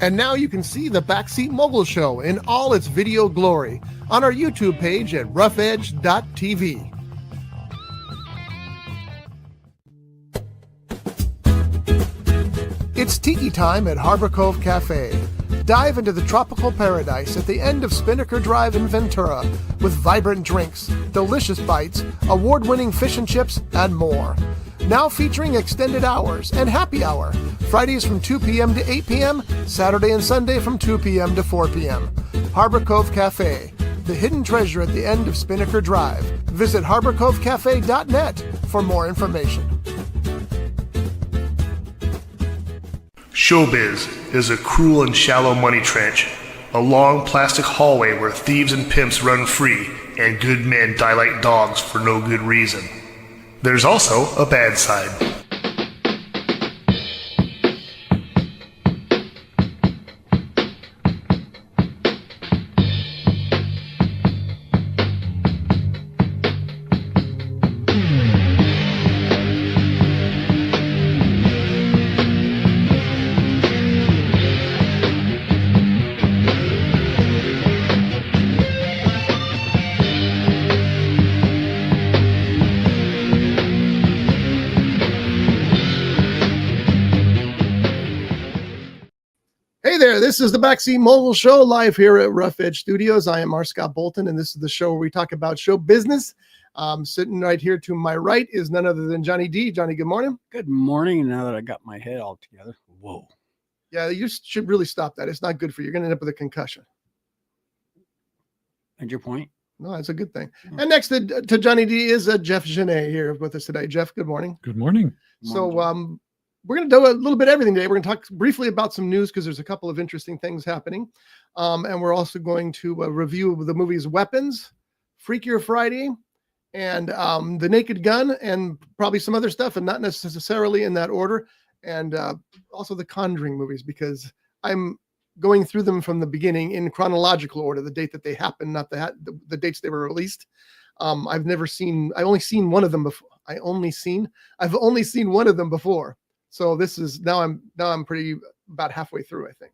And now you can see the Backseat Mogul Show in all its video glory on our YouTube page at roughedge.tv. It's tiki time at Harbor Cove Cafe. Dive into the tropical paradise at the end of Spinnaker Drive in Ventura with vibrant drinks, delicious bites, award-winning fish and chips, and more. Now featuring extended hours and happy hour. Fridays from 2 p.m. to 8 p.m., Saturday and Sunday from 2 p.m. to 4 p.m. Harbor Cove Cafe, the hidden treasure at the end of Spinnaker Drive. Visit harborcovecafe.net for more information. Showbiz is a cruel and shallow money trench, a long plastic hallway where thieves and pimps run free and good men die like dogs for no good reason. There's also a bad side. Hey there, this is the Backseat Mogul Show live here at Rough Edge Studios. I am R. Scott Bolton, and this is the show where we talk about show business. Sitting right here to my right is none other than JohnyD. Johnny, good morning. Good morning. Now that I got my head all together. Whoa. Yeah, you should really stop that. It's not good for you. You're going to end up with a concussion. And your point? No, that's a good thing. And next to JohnyD is Jeff Genet here with us today. Jeff, good morning. Good morning. So we're going to do a little bit of everything today. We're going to talk briefly about some news because there's a couple of interesting things happening. And we're also going to review the movies Weapons, Freakier Friday, and The Naked Gun, and probably some other stuff, and not necessarily in that order. And also the Conjuring movies, because I'm going through them from the beginning in chronological order, the date that they happened, not the dates they were released. I've only seen one of them before. I've only seen one of them before. So this is now I'm pretty about halfway through, I think.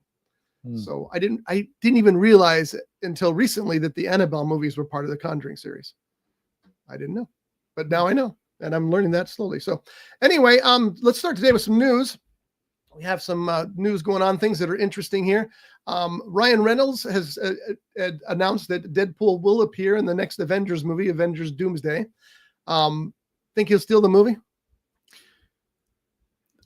So I didn't even realize until recently that the Annabelle movies were part of the Conjuring series. I didn't know, but now I know, and I'm learning that slowly. So anyway, let's start today with some news. We have some news going on, things that are interesting here. Ryan Reynolds has announced that Deadpool will appear in the next Avengers movie, Avengers Doomsday. Think he'll steal the movie?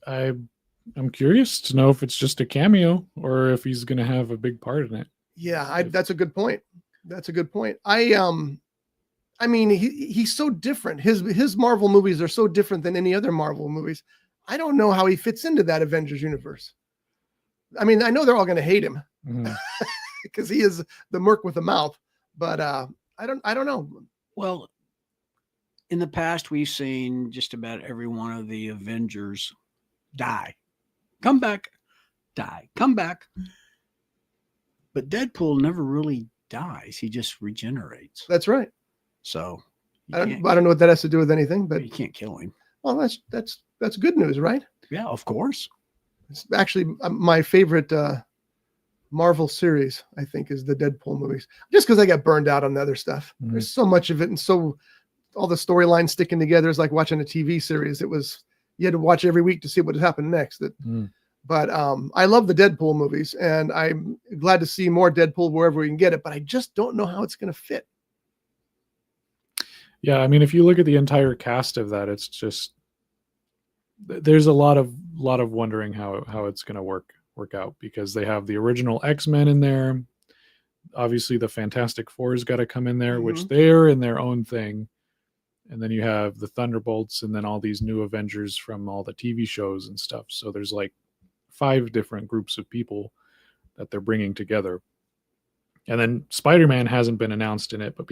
I'm curious to know if it's just a cameo or if he's going to have a big part in it. Yeah, that's a good point. That's a good point. I mean, he's so different. His Marvel movies are so different than any other Marvel movies. I don't know how he fits into that Avengers universe. I mean, I know they're all going to hate him because he is the merc with a mouth, but I don't know. Well, in the past, we've seen just about every one of the Avengers die, come back, die, come back. But Deadpool never really dies. He just regenerates. That's right. So I don't know what that has to do with anything, but you can't kill him. Well, that's good news, right? Yeah, of course. It's actually my favorite Marvel series, I think, is the Deadpool movies. Just because I got burned out on the other stuff. There's so much of it, and so all the storylines sticking together is like watching a TV series. You had to watch every week to see what had happened next. But I love the Deadpool movies, and I'm glad to see more Deadpool wherever we can get it. But I just don't know how it's going to fit. Yeah, I mean, if you look at the entire cast of that, it's just there's a lot of wondering how it's going to work out, because they have the original X-Men in there. Obviously, the Fantastic Four's got to come in there, which they're in their own thing. And then you have the Thunderbolts, and then all these new Avengers from all the TV shows and stuff. So there's like 5 different groups of people that they're bringing together. And then Spider-Man hasn't been announced in it, but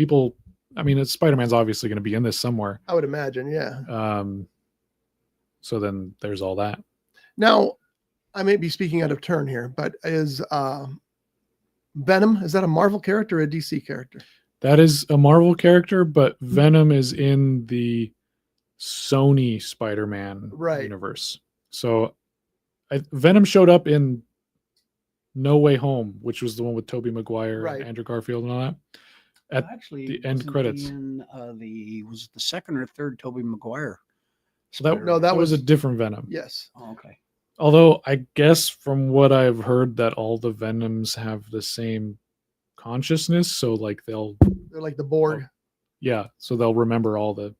Spider-Man's obviously going to be in this somewhere. I would imagine, yeah. So then there's all that. Now, I may be speaking out of turn here, but is Venom, is that a Marvel character or a DC character? That is a Marvel character, but Venom is in the Sony Spider-Man universe. So Venom showed up in No Way Home, which was the one with Tobey Maguire Right. and Andrew Garfield and all that. At Actually, the end wasn't credits. he in, was it the second or third Tobey Maguire? So that, Spider-Man? No, that was a was- different Venom. Yes. Oh, okay. Although I guess from what I've heard that all the Venoms have the same consciousness, so like they'll They're like the Borg. so they'll remember all the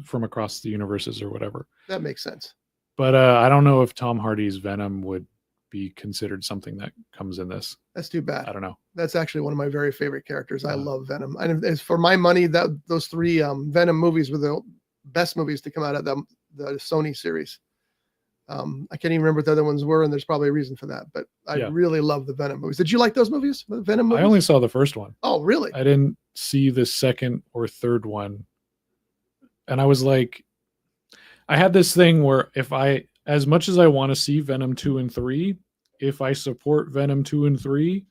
from across the universes or whatever. That makes sense. But I don't know if Tom Hardy's Venom would be considered something that comes in this. That's too bad. I don't know. That's actually one of my very favorite characters. I Uh, love Venom. And as for my money, those three Venom movies were the best movies to come out of the Sony series. I can't even remember what the other ones were, and there's probably a reason for that. But I Yeah. really love the Venom movies. Did you like those movies? The Venom movies? I only saw the first one. Oh, really? I didn't see the second or third one. And I was like, I had this thing where as much as I want to see Venom 2 and 3, if I support Venom 2 and 3,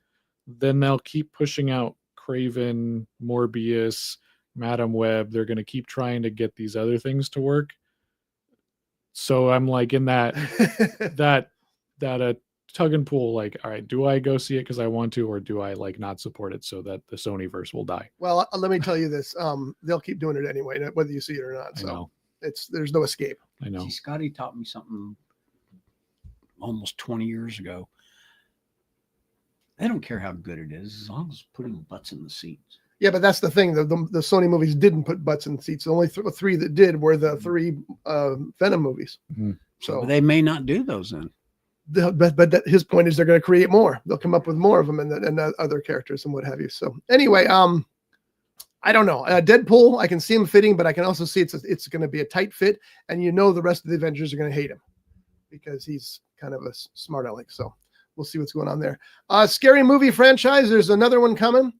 then they'll keep pushing out Craven, Morbius, Madam Web. They're going to keep trying to get these other things to work. So I'm like in that tug and pull, like, all right, do I go see it because I want to, or do I like not support it so that the Sony verse will die? Well, let me tell you this. They'll keep doing it anyway, whether you see it or not. I So know. there's no escape. I know. See, Scotty taught me something almost 20 years ago. They don't care how good it is as long as it's putting butts in the seats. Yeah, but that's the thing. The Sony movies didn't put butts in seats. The only three that did were the three Venom movies. Mhm. So But they may not do those then. but his point is they're going to create more. They'll come up with more of them and other characters and what have you. So anyway, I don't know. Deadpool, I can see him fitting, but I can also see it's going to be a tight fit, and the rest of the Avengers are going to hate him because he's kind of a smart aleck. So we'll see what's going on there. Scary movie franchise. There's another one coming.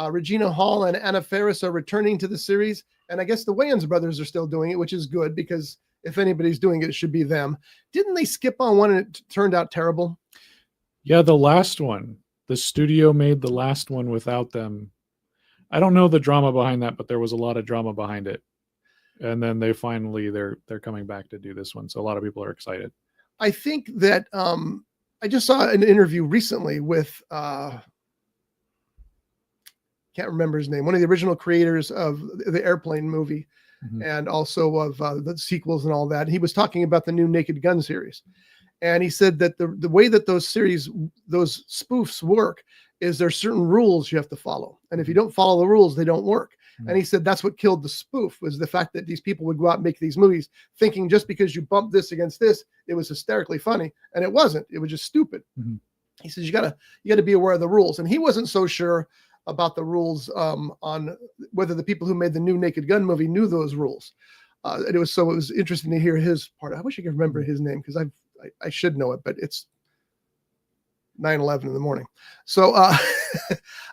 Regina Hall and Anna Faris are returning to the series, and I guess the Wayans brothers are still doing it, which is good because if anybody's doing it, it should be them. Didn't they skip on one and it turned out terrible? Yeah, the last one. The studio made the last one without them. I don't know the drama behind that, but there was a lot of drama behind it. And then they finally they're coming back to do this one. So a lot of people are excited. I think that I just saw an interview recently with can't remember his name, one of the original creators of the Airplane movie, and also of the sequels and all that. And he was talking about the new Naked Gun series. And he said that the way that those spoofs work is there's certain rules you have to follow. And if you don't follow the rules, they don't work. And he said that's what killed the spoof, was the fact that these people would go out and make these movies thinking just because you bumped this against this, it was hysterically funny. And it wasn't. It was just stupid. He says you gotta be aware of the rules. And he wasn't so sure about the rules on whether the people who made the new Naked Gun movie knew those rules. It was interesting to hear his part. I wish I could remember his name because I should know it, but it's 9:11 in the morning. So,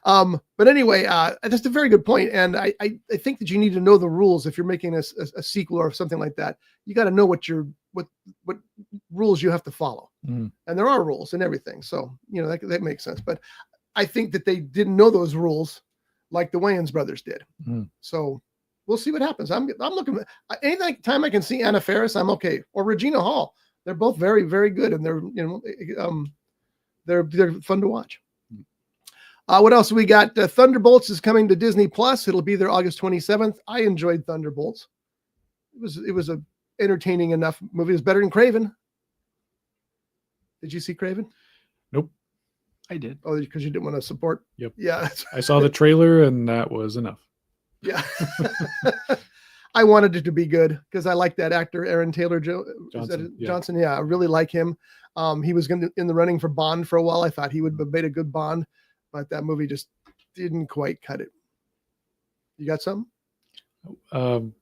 but anyway, that's a very good point. And I think that you need to know the rules if you're making a sequel or something like that. You got to know what rules you have to follow. And there are rules and everything. So, that makes sense. But I think that they didn't know those rules like the Wayans brothers did. So we'll see what happens. I'm looking any time I can see Anna Faris, I'm okay. Or Regina Hall. They're both very, very good. And they're fun to watch. What else we got? Thunderbolts is coming to Disney Plus. It'll be there August 27th. I enjoyed Thunderbolts. It was a entertaining enough movie. It was better than Craven. Did you see Craven? Nope. I did. Oh, because you didn't want to support. Yep. Yeah. I saw the trailer and that was enough. Yeah. I wanted it to be good because I like that actor, Aaron Taylor Johnson. Yeah, I really like him. He was in the running for Bond for a while. I thought he would have made a good Bond, but that movie just didn't quite cut it. You got something? Do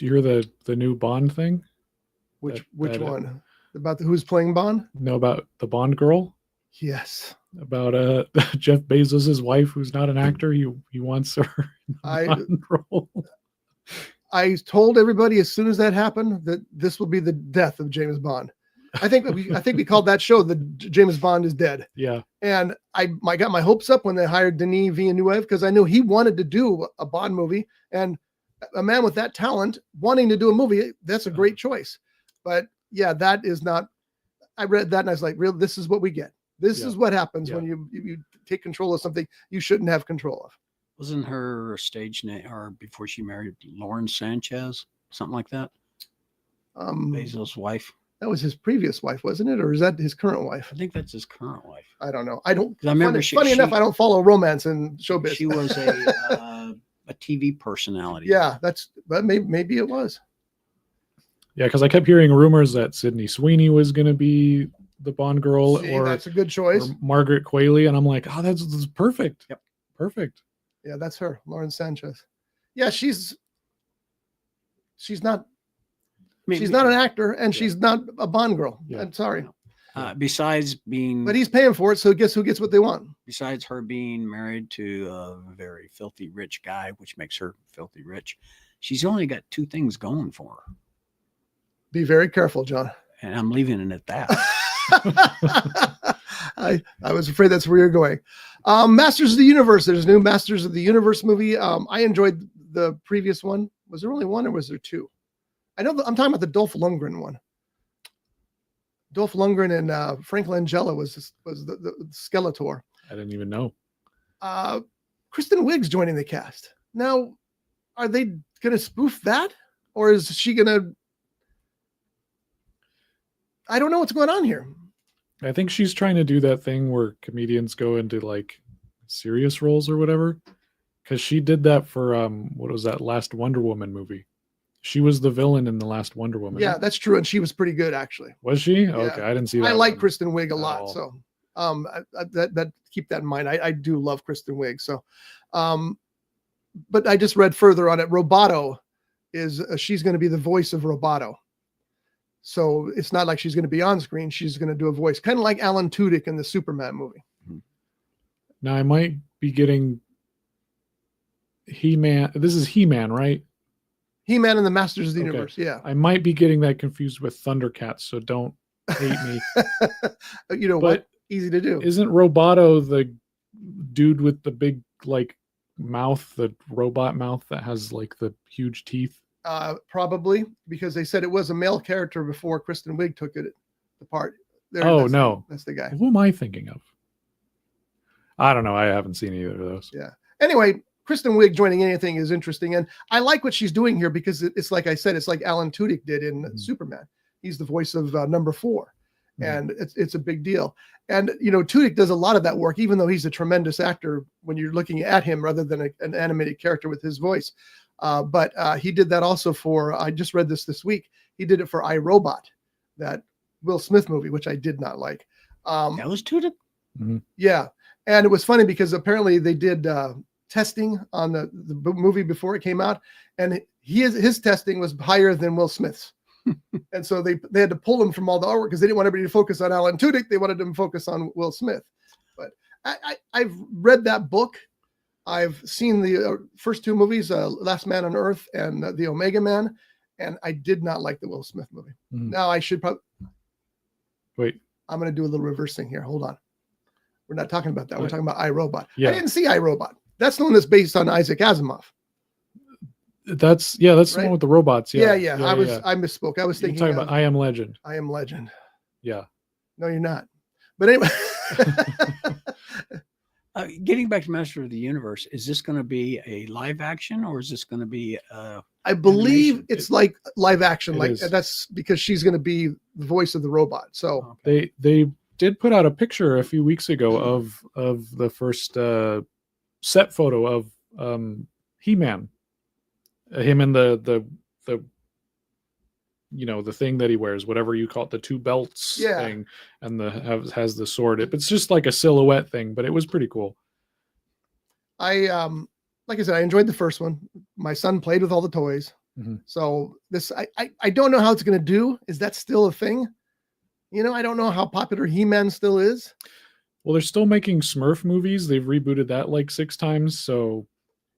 you hear the new Bond thing? Which one? About who's playing Bond? No, about the Bond girl. Yes. About Jeff Bezos's wife, who's not an actor. He wants her in the Bond role. I told everybody as soon as that happened that this will be the death of James Bond. I think we called that show the James Bond is dead. Yeah. And I got my hopes up when they hired Denis Villeneuve because I knew he wanted to do a Bond movie, and a man with that talent wanting to do a movie, that's a great choice. But yeah, that is not. I read that and I was like, "Real? This is what we get. This Yeah. is what happens Yeah. when you take control of something you shouldn't have control of. Wasn't her stage name, or before she married Lauren Sanchez, something like that? Bezos' wife. That was his previous wife, wasn't it? Or is that his current wife? I think that's his current wife. I don't know. I don't. 'Cause I remember funny enough, I don't follow romance in showbiz. She was a TV personality. Yeah, but maybe it was. Yeah, because I kept hearing rumors that Sydney Sweeney was going to be the Bond girl, See, or that's a good choice. Margaret Qualley, and I'm like, oh, that's perfect. Yep. Perfect. Yeah, that's her, Lauren Sanchez. Yeah, she's not she's not an actor, and she's not a Bond girl. Yeah. I'm sorry. Besides being, But he's paying for it, so guess who gets what they want? besides her being married to a very filthy rich guy, which makes her filthy rich, she's only got two things going for her, Be very careful, John. and I'm leaving it at that. I was afraid that's where you're going. Masters of the Universe. There's a new Masters of the Universe movie. I enjoyed the previous one. Was there only one, or was there two? I know I'm talking about the Dolph Lundgren one. Dolph Lundgren and Frank Langella was the Skeletor. I didn't even know. Kristen Wiig's joining the cast. Now, are they going to spoof that, or is she going to? I don't know what's going on here. I think she's trying to do that thing where comedians go into like serious roles or whatever. Because she did that for what was that last Wonder Woman movie? She was the villain in the last Wonder Woman. Yeah, that's true, and she was pretty good actually. Was she? Okay, I didn't see that. I like one Kristen Wiig a at lot, all. so that keep that in mind. I do love Kristen Wiig, so but I just read further on it. Roboto is she's going to be the voice of Roboto. So it's not like she's going to be on screen. She's going to do a voice, kind of like Alan Tudyk in the Superman movie. Now I might be getting He-Man. This is He-Man, right? He-Man and the Masters of the Okay. Universe. Yeah. I might be getting that confused with Thundercats, so don't hate me. You know But what? Easy to do. Isn't Roboto the dude with the big like mouth, the robot mouth that has like the huge teeth? Probably because they said it was a male character before Kristen Wiig took it the part. There, Oh, that's no. that's the guy. Who am I thinking of? I don't know. I haven't seen either of those. Yeah. Anyway, Kristen Wiig joining anything is interesting, and I like what she's doing here because it's like I said, it's like Alan Tudyk did in Superman. He's the voice of number 4, and it's a big deal. And you know, Tudyk does a lot of that work, even though he's a tremendous actor when you're looking at him rather than an animated character with his voice. But he did that also for. I just read this week. He did it for iRobot, that Will Smith movie, which I did not like. That was Tudyk. Yeah, and it was funny because apparently they did testing on the movie before it came out, and his testing was higher than Will Smith's, and so they had to pull him from all the artwork because they didn't want everybody to focus on Alan Tudyk. They wanted him to focus on Will Smith. But I've read that book. I've seen the first 2 movies, Last Man on Earth and The Omega Man, and I did not like the Will Smith movie. Now I should probably wait. I'm going to do a little reversing here. Hold on. We're not talking about that. We're talking about iRobot. Yeah. I didn't see iRobot. That's the one that's based on Isaac Asimov. That's the Right? one with the robots. Yeah. Yeah. I misspoke. I was You're thinking talking about I Am Legend. I Am Legend. Yeah. No, you're not. But anyway, Getting back to Master of the Universe, is this going to be a live action, or is this going to be I believe animation? it's like live action. It Like is. that's because she's going to be the voice of the robot. So They did put out a picture a few weeks ago of the first set photo of He-Man, him in the you know, the thing that he wears, whatever you call it, the 2 belts thing, and has the sword. It's just like a silhouette thing, but it was pretty cool. I like I said, I enjoyed the first one. My son played with all the toys. So this I don't know how it's going to do. Is that still a thing? You know, I don't know how popular He-Man still is. Well, they're still making Smurf movies. They've rebooted that like 6 times. So,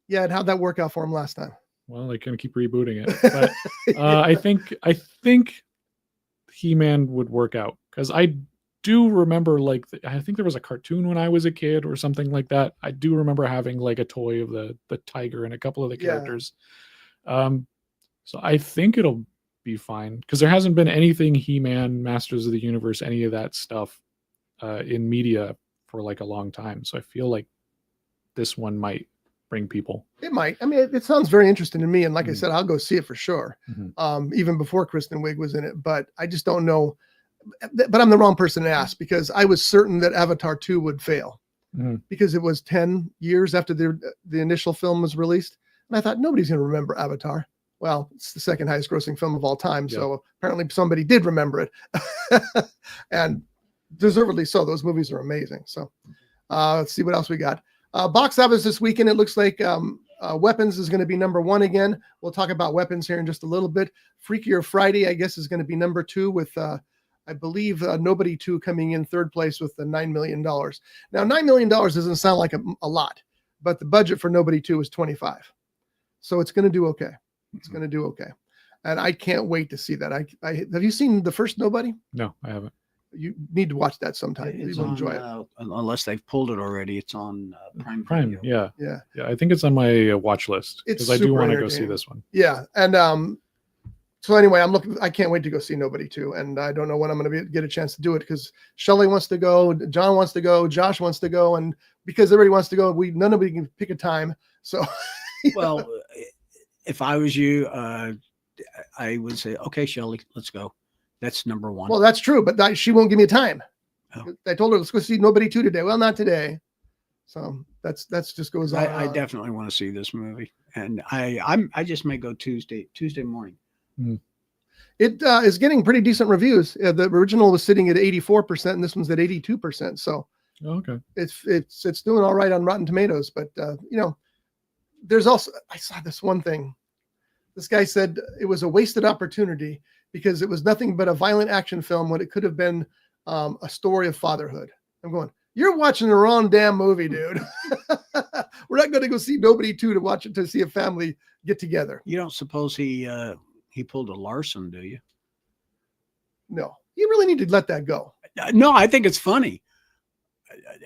Yeah, and how'd that work out for him last time? well, they can keep rebooting it. But I think He-Man would work out because I do remember like I think there was a cartoon when I was a kid or something like that. I do remember having like a toy of the tiger and a couple of the characters. So I think it'll be fine because there hasn't been anything He-Man, Masters of the Universe, any of that stuff in media for like a long time. So I feel like this one might bring people. It might. I mean, it sounds very interesting to me. And like I Mhm. said, I'll go see it for sure. Mhm. Even before Kristen Wiig was in it, but I just don't know. But I'm the wrong person to ask because I was certain that Avatar 2 would fail Mhm. because it was 10 years after the initial film was released. And I thought nobody's going to remember Avatar. Well, it's the second highest grossing film of all time. Yeah. So apparently somebody did remember it and deservedly so. Those movies are amazing. So let's see what else we got. Box office this weekend. It looks like Weapons is going to be number 1 again. We'll talk about Weapons here in just a little bit. Freakier Friday, I guess, is going to be number 2 with, I believe, Nobody 2 coming in third place with the $9 million. Now, $9 million doesn't sound like a lot, but the budget for Nobody 2 is 25. So it's going to do okay. It's going to do okay. And I can't wait to see that. I have you seen the first Nobody? No, I haven't. You need to watch that sometime. It's You'll on, enjoy it. unless they've pulled it already. It's on Prime. Yeah. Yeah. Yeah. I think it's on my watch list It's because I do super want to go see entertaining. this one. Yeah. And so anyway, I can't wait to go see Nobody 2. And I don't know when I'm going to get a chance to do it because Shelley wants to go, John wants to go, Josh wants to go. And because everybody wants to go, none of us can pick a time. So, Well, if I was you, I would say, okay, Shelley, let's go. That's number 1. well, that's true, but she won't give me a time. Oh. I told her, let's go see Nobody 2 today. Well, not today. So that's just goes on. I definitely want to see this movie, and I just may go Tuesday morning. It is getting pretty decent reviews. The original was sitting at 84%, and this one's at 82%. So Okay. it's doing all right on Rotten Tomatoes. But there's also, I saw this one thing. This guy said it was a wasted opportunity because it was nothing but a violent action film when it could have been a story of fatherhood. I'm going, you're watching the wrong damn movie, dude. We're not going to go see Nobody 2 to see a family get together. You don't suppose he pulled a Larson, do you? No, you really need to let that go. No, I think it's funny,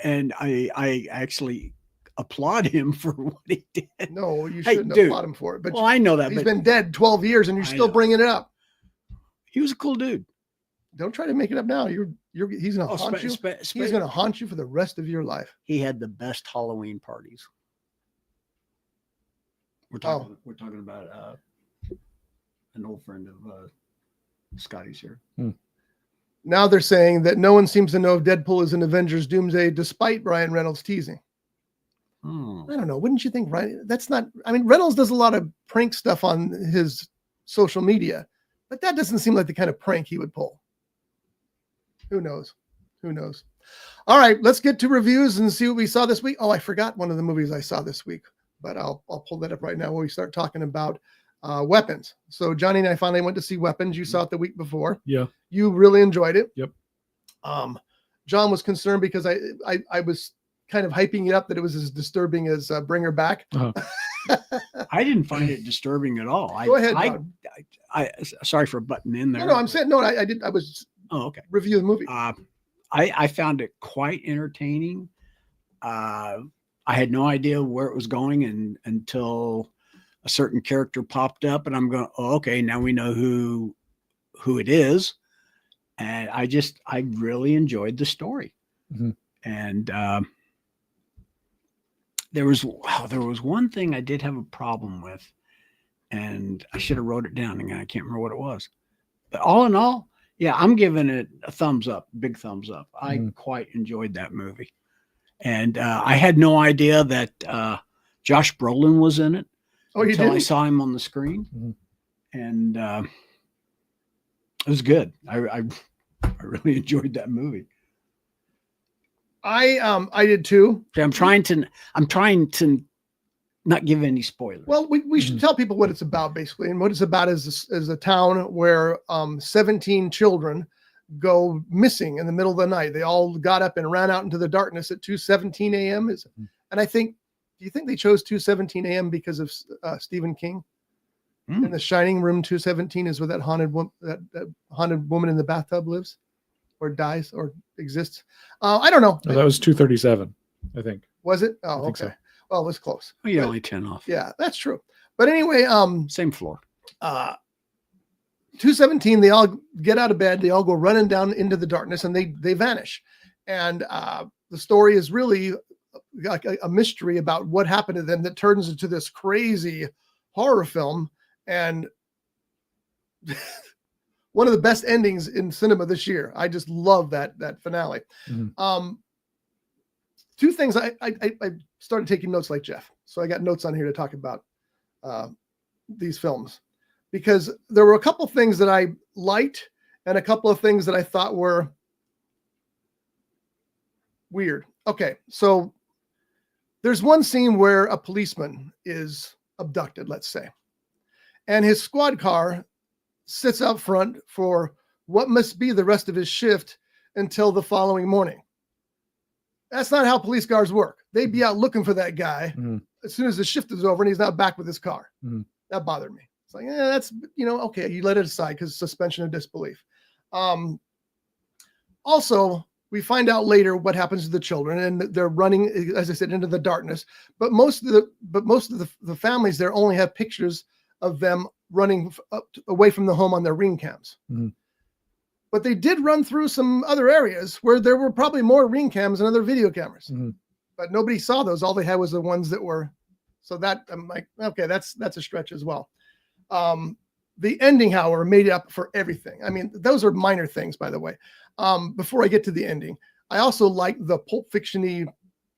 and I actually applaud him for what he did. No, you Hey, shouldn't dude. applaud him for it. But Well, I know that, he's but been dead 12 years and you're I still know. bringing it up. he was a cool dude. Don't try to make it up now. He's going to haunt you. He's going to haunt you for the rest of your life. He had the best Halloween parties. We're talking about an old friend of Scotty's here. Now they're saying that no one seems to know if Deadpool is in Avengers Doomsday despite Ryan Reynolds teasing. Hmm. I don't know. Wouldn't you think, Ryan? That's not, I mean, Reynolds does a lot of prank stuff on his social media, but that doesn't seem like the kind of prank he would pull. Who knows? Who knows? All right, let's get to reviews and see what we saw this week. Oh, I forgot one of the movies I saw this week, but I'll pull that up right now when we start talking about Weapons. So Johnny and I finally went to see Weapons. You saw it the week before. Yeah. You really enjoyed it. Yep. John was concerned because I was kind of hyping it up that it was as disturbing as Bring Her Back. Uh-huh. I didn't find it disturbing at all. Go ahead, John. I sorry for butting in there. No, I'm saying no. I did. I was Oh, okay. review the movie. I found it quite entertaining. I had no idea where it was going until a certain character popped up, and I'm going, oh, okay, now we know who it is. And I really enjoyed the story. Mm-hmm. And there was one thing I did have a problem with, and I should have wrote it down, and I can't remember what it was. But all in all, yeah, I'm giving it a thumbs up, big thumbs up. I quite enjoyed that movie. And I had no idea that Josh Brolin was in it until I saw him on the screen. Mm-hmm. And it was good. I really enjoyed that movie. I did too. I'm trying to not give any spoilers. Well, we should tell people what it's about basically, and what it's about is a town where 17 children go missing in the middle of the night. They all got up and ran out into the darkness at 2:17 a.m. And do you think they chose 2:17 a.m. because of Stephen King? In The Shining, room 217 is where that haunted woman in the bathtub lives, or dies, or exists. I don't know. Oh, that was 237, I think. Was it? I Oh, think okay. so. Well, it was close. Oh, yeah, only 10 off. Yeah, that's true. But anyway, Same floor. 217, they all get out of bed, they all go running down into the darkness, and they vanish. And the story is really like a mystery about what happened to them that turns into this crazy horror film. And one of the best endings in cinema this year. I just love that finale. Mhm. Two things. I started taking notes like Jeff, so I got notes on here to talk about these films, because there were a couple things that I liked and a couple of things that I thought were weird. Okay, so there's one scene where a policeman is abducted, let's say, and his squad car sits out front for what must be the rest of his shift until the following morning. That's not how police cars work. They'd be out looking for that guy as soon as the shift is over and he's not back with his car. That bothered me. It's like, that's, okay, you let it aside because suspension of disbelief. Also, we find out later what happens to the children, and they're running, as I said, into the darkness. But most of the families there only have pictures of them running away from the home on their ring cams. But they did run through some other areas where there were probably more ring cams and other video cameras. But nobody saw those. All they had was the ones that were. So that, I'm like, okay, that's a stretch as well. The ending, however, made up for everything. I mean, those are minor things, by the way. Before I get to the ending, I also like the Pulp Fiction-y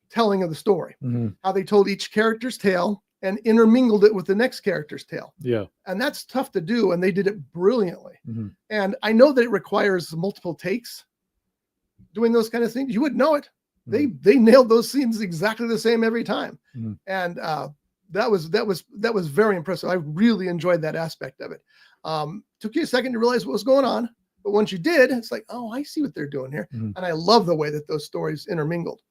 telling of the story, how they told each character's tale and intermingled it with the next character's tale. Yeah. And that's tough to do, and they did it brilliantly. And I know that it requires multiple takes doing those kind of things. You would know it. They nailed those scenes exactly the same every time. And that was very impressive. I really enjoyed that aspect of it. Took you a second to realize what was going on, but once you did, it's like, oh, I see what they're doing here. And I love the way that those stories intermingled.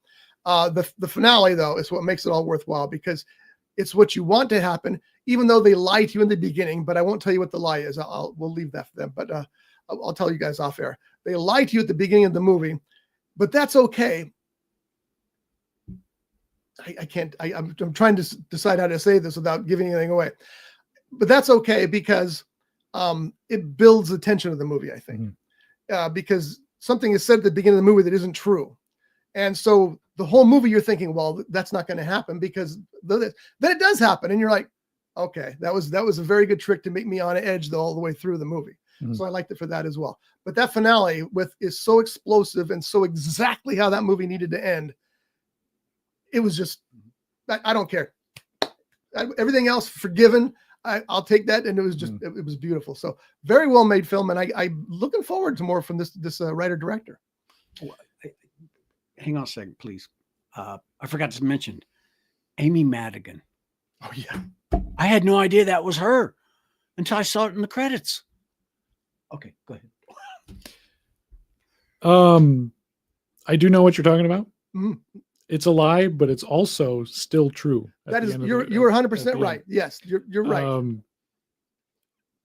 The finale, though, is what makes it all worthwhile, because it's what you want to happen, even though they lie to you in the beginning. But I won't tell you what the lie is. We'll leave that for them. But I'll tell you guys off air. They lie to you at the beginning of the movie, but that's okay. I can't. I'm trying to decide how to say this without giving anything away. But that's okay, because it builds the tension of the movie, I think, because something is said at the beginning of the movie that isn't true. And so the whole movie, you're thinking, well, that's not going to happen, because then it does happen. And you're like, okay, that was a very good trick to make me on edge all the way through the movie. So I liked it for that as well. But that finale is so explosive and so exactly how that movie needed to end. It was just, I don't care. Everything else forgiven. I'll take that. And it was just, it was beautiful. So very well made film. And I'm looking forward to more from this writer director. Hang on a second, please. I forgot to mention Amy Madigan. Oh yeah. I had no idea that was her until I saw it in the credits. Okay, go ahead. I do know what you're talking about. Mm-hmm. It's a lie, but it's also still true. That is, you were 100% right. Yes, you're right.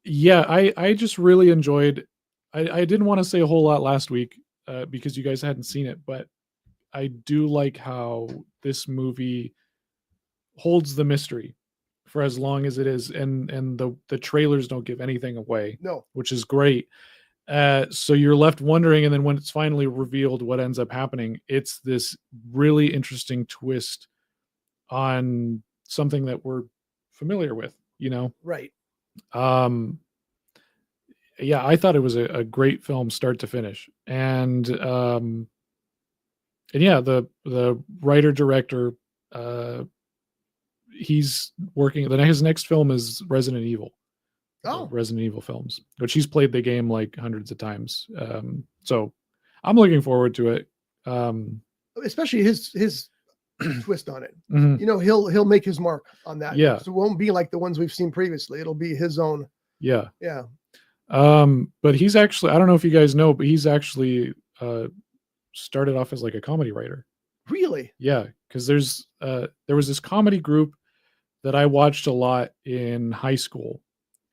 Yeah, I just really enjoyed. I didn't want to say a whole lot last week because you guys hadn't seen it, but I do like how this movie holds the mystery for as long as it is, and the trailers don't give anything away. No, which is great. So you're left wondering, and then when it's finally revealed what ends up happening, it's this really interesting twist on something that we're familiar with, right. Yeah, I thought it was a great film start to finish. And yeah, the writer director, he's working, his next film is Resident Evil. Resident Evil films, which he's played the game like hundreds of times. So I'm looking forward to it. Especially his twist on it. He'll make his mark on that. Yeah. So it won't be like the ones we've seen previously. It'll be his own. Yeah. Yeah. But he's actually, I don't know if you guys know, but he's actually started off as like a comedy writer. Really? Yeah. Because there was this comedy group that I watched a lot in high school.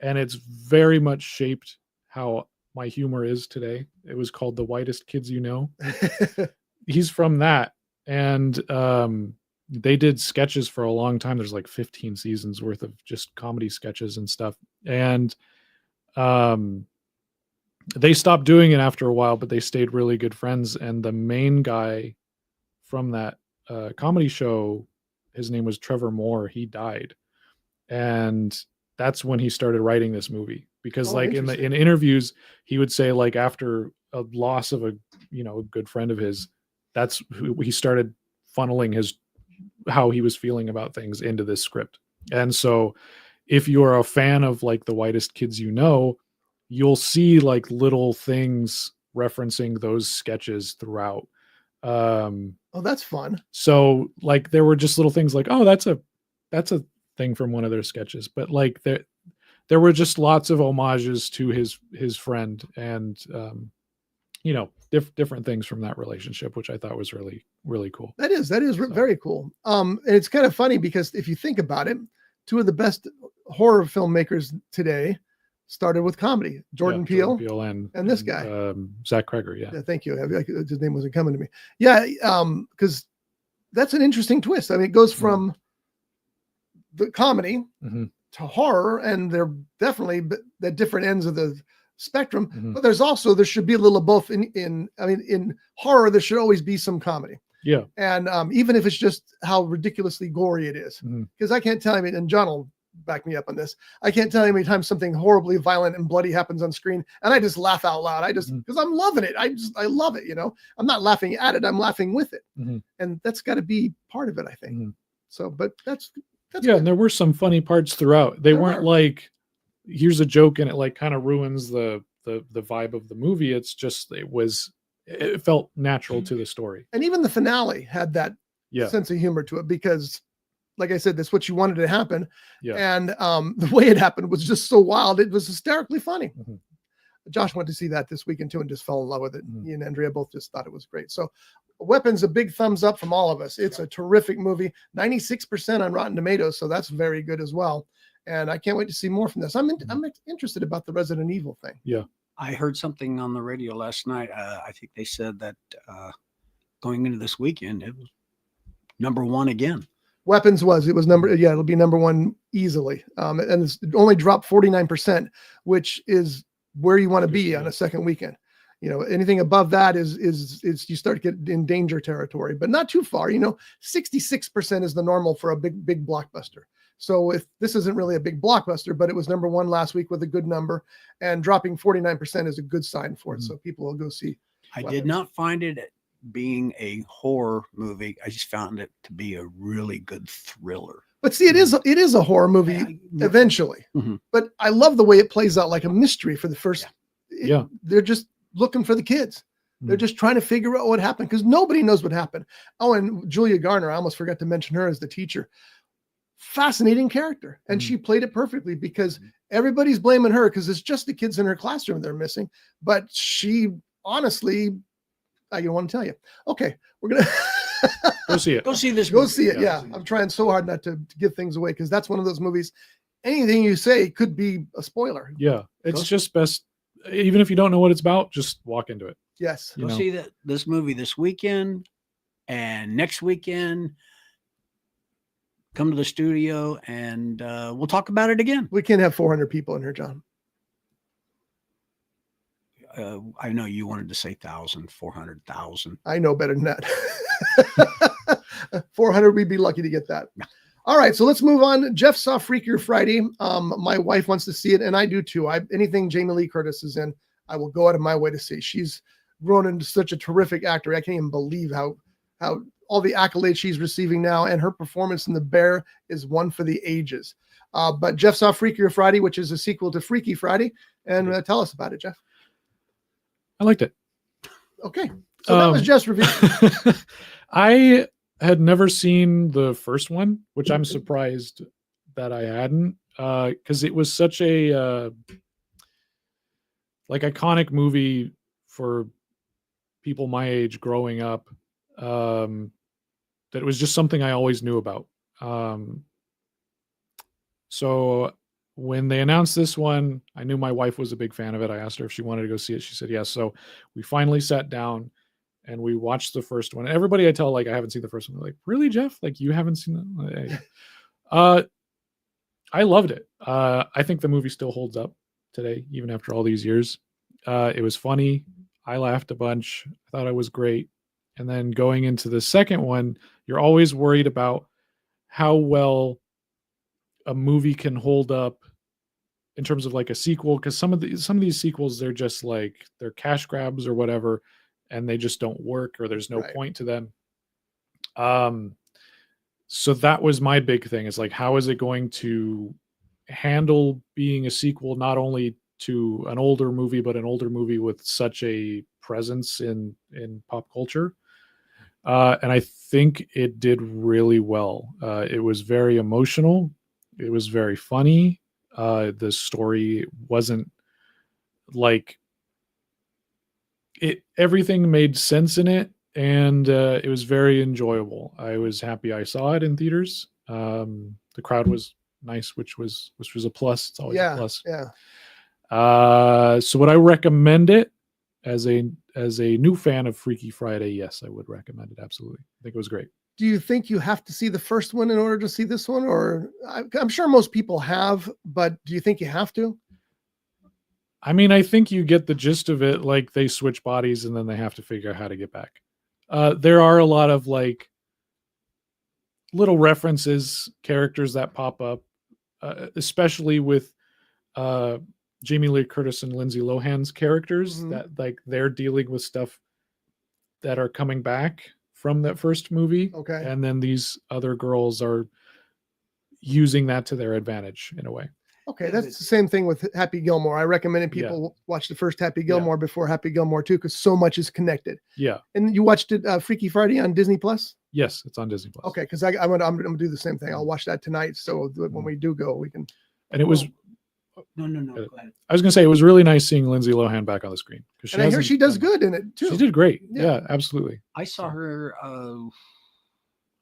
And it's very much shaped how my humor is today. It was called The Whitest Kids You Know. He's from that. And they did sketches for a long time. There's like 15 seasons worth of just comedy sketches and stuff. And they stopped doing it after a while, but they stayed really good friends. And the main guy from that comedy show, his name was Trevor Moore. He died, and that's when he started writing this movie. Because like in interviews, he would say like after a loss of a good friend of his, that's who he started funneling how he was feeling about things into this script. And so if you're a fan of like The Whitest Kids You Know, you'll see like little things referencing those sketches throughout. Oh, that's fun. So like there were just little things like, oh, that's a thing from one of their sketches. But like there were just lots of homages to his friend, and different things from that relationship, which I thought was really, really cool. That is very cool. And it's kind of funny because if you think about it, two of the best horror filmmakers today started with comedy. Jordan Peele and this guy, Zach Kreger. Yeah, thank you. His name wasn't coming to me. Yeah, because that's an interesting twist. I mean, it goes from the comedy to horror, and they're definitely at different ends of the spectrum. But there should be a little of both. In horror, there should always be some comedy. Yeah, and even if it's just how ridiculously gory it is, because I can't tell you, and John will back me up on this, I can't tell you how many times something horribly violent and bloody happens on screen and I just laugh out loud. I just, because I'm loving it. I love it. I'm not laughing at it. I'm laughing with it. And that's got to be part of it, I think. So, but that's yeah. Good. And there were some funny parts throughout. They weren't like, here's a joke and it like kind of ruins the vibe of the movie. It's just, it felt natural to the story. And even the finale had that sense of humor to it, because like I said, that's what you wanted to happen. Yeah. And the way it happened was just so wild. It was hysterically funny. Josh went to see that this weekend too and just fell in love with it. He and Andrea both just thought it was great. So Weapons, a big thumbs up from all of us. It's a terrific movie. 96% on Rotten Tomatoes. So that's very good as well. And I can't wait to see more from this. I'm interested about the Resident Evil thing. Yeah. I heard something on the radio last night. I think they said that going into this weekend, it was number one again. Weapons it'll be number one easily. And it's only dropped 49%, which is where you want to be on a second weekend. Anything above that is you start to get in danger territory, but not too far. 66% is the normal for a big blockbuster. So if this isn't really a big blockbuster, but it was number one last week with a good number, and dropping 49% is a good sign for it. So people will go see. I did not find it being a horror movie. I just found it to be a really good thriller. But see, it is a horror movie eventually. But I love the way it plays out like a mystery for the first. They're just looking for the kids. They're just trying to figure out what happened, because nobody knows what happened. Oh, and Julia Garner, I almost forgot to mention her as the teacher. Fascinating character. And she played it perfectly, because everybody's blaming her because it's just the kids in her classroom they're missing. But she honestly, I don't want to tell you. Okay, we're going to go see it. Go see this movie. Go see it. Yeah. I'm trying so hard not to give things away, because that's one of those movies. Anything you say could be a spoiler. Yeah. It's just best. Even if you don't know what it's about, just walk into it. Yes. Go see this movie this weekend and next weekend. Come to the studio and we'll talk about it again. We can't have 400 people in here, John. I know you wanted to say 1,000, 400,000. I know better than that. 400, we'd be lucky to get that. Yeah. All right, so let's move on. Jeff saw Freakier Friday. My wife wants to see it, and I do too. Anything Jamie Lee Curtis is in, I will go out of my way to see. She's grown into such a terrific actor. I can't even believe how all the accolades she's receiving now, and her performance in The Bear is one for the ages. But Jeff saw Freakier Friday, which is a sequel to Freaky Friday, and tell us about it, Jeff. I liked it. Okay, so that was Jeff's review. I had never seen the first one, which I'm surprised that I hadn't, because it was such a iconic movie for people my age growing up, that it was just something I always knew about. So when they announced this one, I knew my wife was a big fan of it. I asked her if she wanted to go see it. She said yes. So we finally sat down and we watched the first one. Everybody I tell, I haven't seen the first one. They're like, really, Jeff? You haven't seen that? I loved it. I think the movie still holds up today, even after all these years. It was funny. I laughed a bunch. I thought it was great. And then going into the second one, you're always worried about how well a movie can hold up in terms of like a sequel, because some of these sequels, they're just like they're cash grabs or whatever, and they just don't work, or there's no Right. point to them. So that was my big thing, is like, how is it going to handle being a sequel, not only to an older movie, but an older movie with such a presence in pop culture? And I think it did really well. It was very emotional. It was very funny. The story wasn't like it. Everything made sense in it, and it was very enjoyable. I was happy I saw it in theaters. The crowd was nice, which was a plus. It's always a plus. Yeah. So would I recommend it as a new fan of Freaky Friday? Yes, I would recommend it. Absolutely. I think it was great. Do you think you have to see the first one in order to see this one? Or I'm sure most people have, but do you think you have to? I mean, I think you get the gist of it. Like, they switch bodies and then they have to figure out how to get back. There are a lot of like little references, characters that pop up, especially with Jamie Lee Curtis and Lindsay Lohan's characters, Mhm. that like they're dealing with stuff that are coming back from that first movie. Okay. And then these other girls are using that to their advantage in a way. Okay, that's the same thing with Happy Gilmore. I recommended people watch the first Happy Gilmore before Happy Gilmore 2, because so much is connected. Yeah. And you watched it, Freaky Friday on Disney Plus? Yes, it's on Disney Plus. Okay, because I'm gonna do the same thing. I'll watch that tonight. So when we do go, we can. And it was. No. Go ahead. I was gonna say, it was really nice seeing Lindsay Lohan back on the screen, because And I hear she does good in it too. She did great. Yeah. Yeah, absolutely. I saw her, I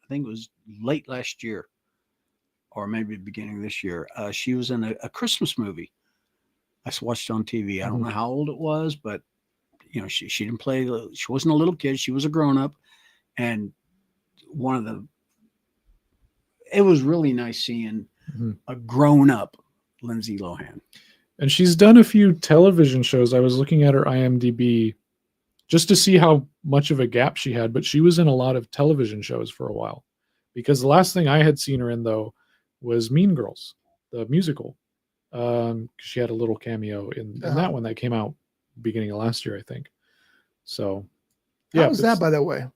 think it was late last year, or maybe beginning of this year. She was in a Christmas movie. I watched it on TV. I don't know how old it was, but you know, she didn't play. She wasn't a little kid. She was a grown up, and it was really nice seeing a grown up Lindsay Lohan. And she's done a few television shows. I was looking at her IMDb just to see how much of a gap she had, but she was in a lot of television shows for a while, because the last thing I had seen her in, though, was Mean Girls, the musical. She had a little cameo in that one that came out beginning of last year, I think. So, How was that, by the way?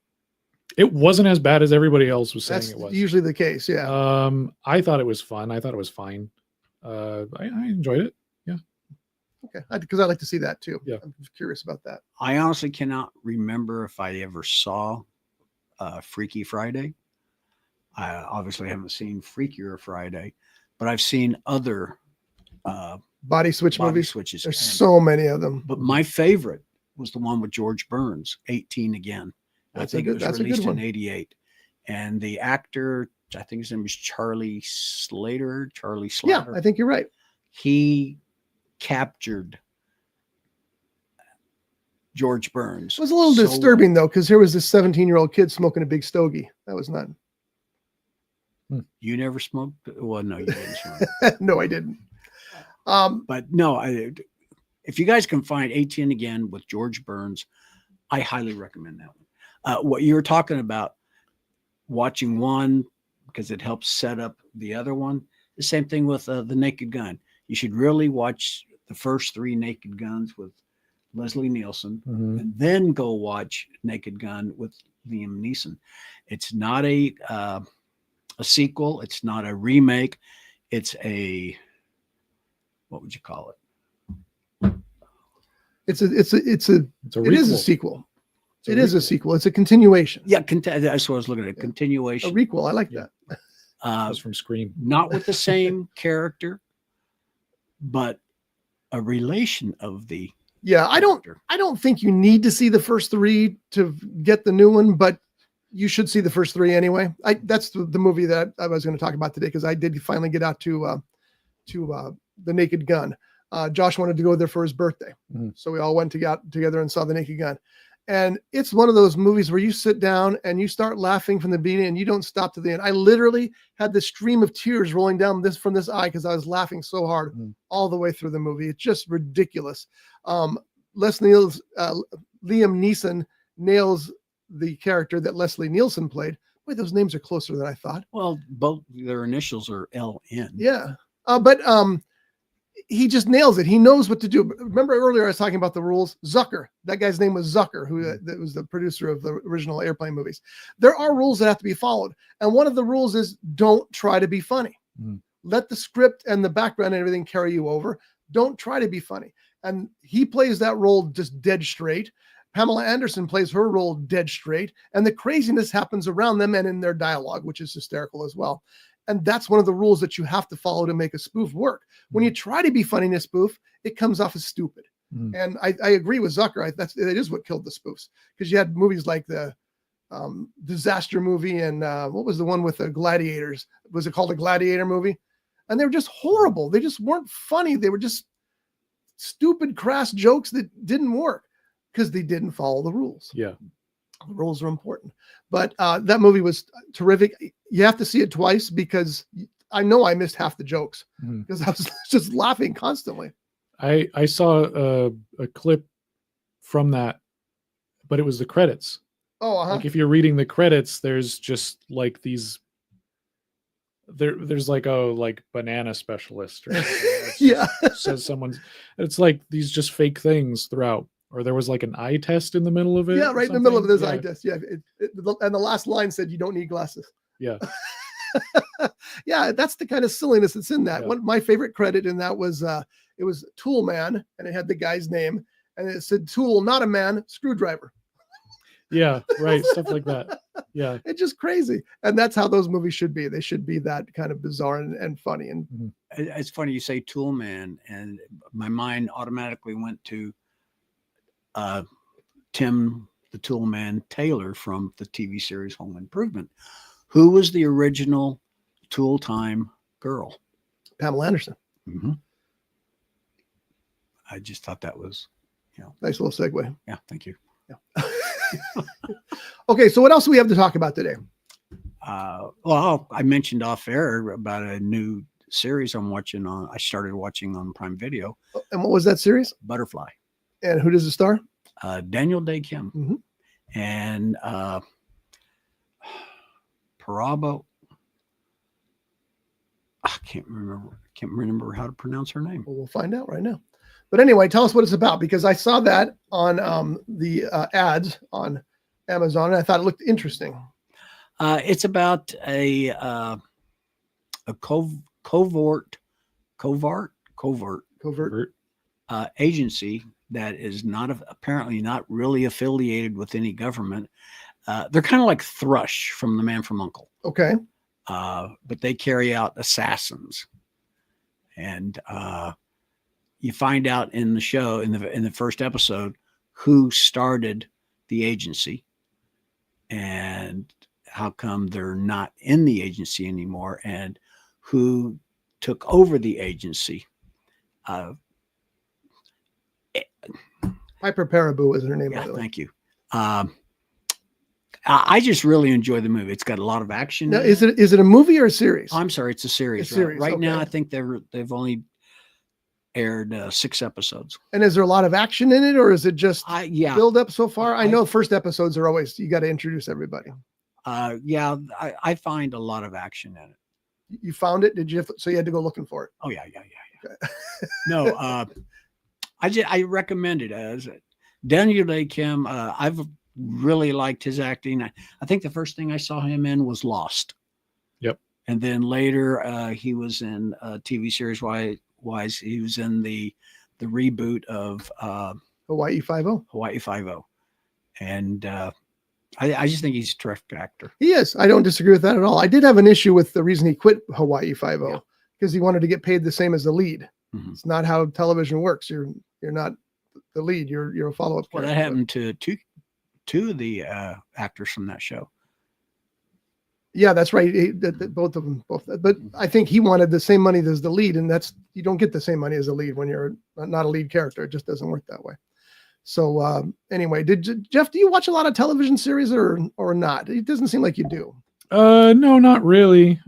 It wasn't as bad as everybody else was saying That's it was. usually the case. Yeah. I thought it was fun. I thought it was fine. I enjoyed it. Yeah. Okay. Because I like to see that too. Yeah. I'm curious about that. I honestly cannot remember if I ever saw Freaky Friday. I obviously haven't seen Freakier Friday, but I've seen other body switch movies. switches. There's so many of them. But my favorite was the one with George Burns, 18 Again. I think it was released in 88. And the actor, I think his name was Charlie Slater. Yeah, I think you're right. He captured George Burns. It was a little disturbing though, because here was this 17-year-old kid smoking a big stogie. That was not. You never smoked? Well, no, you didn't smoke. No, I didn't. But no, if you guys can find 18 Again with George Burns, I highly recommend that one. What you were talking about, watching one because it helps set up the other one. The same thing with The Naked Gun. You should really watch the first 3 Naked Guns with Leslie Nielsen, and then go watch Naked Gun with Liam Neeson. It's not a sequel. It's not a remake. It's a, what would you call it? It is a sequel. It is a sequel. It's a continuation. Yeah, that's what I was looking at. Continuation. A requel. I like that. It's from Scream. Not with the same character, but a relation of the. Yeah, I don't think you need to see the first 3 to get the new one, but you should see the first 3 anyway. That's the movie that I was going to talk about today, because I did finally get out to The Naked Gun. Josh wanted to go there for his birthday, so we all went together and saw The Naked Gun. And it's one of those movies where you sit down and you start laughing from the beginning and you don't stop to the end. I literally had this stream of tears rolling down from this eye because I was laughing so hard all the way through the movie. It's just ridiculous. Liam Neeson nails the character that Leslie Nielsen played. Boy, those names are closer than I thought. Well, both their initials are LN. Yeah. But he just nails it. He knows what to do. Remember earlier I was talking about the rules? Zucker. That guy's name was Zucker, who that was the producer of the original Airplane movies. There are rules that have to be followed. And one of the rules is don't try to be funny. Let the script and the background and everything carry you over. Don't try to be funny. And he plays that role just dead straight. Pamela Anderson plays her role dead straight. And the craziness happens around them and in their dialogue, which is hysterical as well. And that's one of the rules that you have to follow to make a spoof work. When you try to be funny in a spoof, it comes off as stupid. And I agree with Zucker. It is what killed the spoofs, because you had movies like the disaster movie and what was the one with the gladiators? Was it called a gladiator movie? And they were just horrible. They just weren't funny. They were just stupid, crass jokes that didn't work because they didn't follow the rules. Yeah. The rules are important. But that movie was terrific. You have to see it twice because I know I missed half the jokes because I was just laughing constantly. I saw a clip from that, but it was the credits. Oh, like if you're reading the credits, there's just like these. There's like banana specialist. Or yeah, says someone's. It's like these just fake things throughout. Or there was like an eye test in the middle of it. Yeah, right in the middle of this eye test. Yeah, and the last line said you don't need glasses. Yeah. Yeah, that's the kind of silliness that's in that. Yeah. My favorite credit in that was it was Tool Man, and it had the guy's name, and it said Tool, not a man, screwdriver. Yeah, right, stuff like that. Yeah, it's just crazy, and that's how those movies should be. They should be that kind of bizarre and funny. And it's funny you say Tool Man, and my mind automatically went to Tim the Tool Man Taylor from the TV series Home Improvement. Who was the original Tool Time girl? Pamela Anderson. I just thought that was, nice little segue. Yeah, thank you. Yeah. Okay, so what else do we have to talk about today? Well, I mentioned off air about a new series I started watching on Prime Video. And what was that series? Butterfly. And who does it star? Daniel Day Kim. And Parabo. I can't remember how to pronounce her name. Well, we'll find out right now. But anyway, tell us what it's about, because I saw that on the ads on Amazon, and I thought it looked interesting. It's about a covert agency that is apparently not really affiliated with any government. They're kind of like Thrush from The Man from U.N.C.L.E. Okay. But they carry out assassins, and you find out in the show in the first episode who started the agency and how come they're not in the agency anymore, and who took over the agency. Piper Parabo is her name. Yeah, thank you. I just really enjoy the movie. It's got a lot of action. Now, is it a movie or a series? I'm sorry, it's a series. A series, right now, okay. I think they've only aired 6 episodes. And is there a lot of action in it, or is it just yeah build up so far? I know first episodes are always, you got to introduce everybody. Yeah, I find a lot of action in it. You found it? Did you? So you had to go looking for it? Oh yeah. Okay. No, I recommend it as Daniel Day Kim. I've really liked his acting. I think the first thing I saw him in was Lost. Yep. And then later he was in a TV series wise. He was in the reboot of Hawaii Five-0. Hawaii Five-0. And I just think he's a terrific actor. He is. I don't disagree with that at all. I did have an issue with the reason he quit Hawaii Five-0 because he wanted to get paid the same as the lead. It's not how television works. You're not the lead. You're a follow-up. Well, that happened to two of the actors from that show. Yeah, that's right. Both of them. But I think he wanted the same money as the lead, and you don't get the same money as the lead when you're not a lead character. It just doesn't work that way. So anyway, Jeff, do you watch a lot of television series or not? It doesn't seem like you do. No, not really.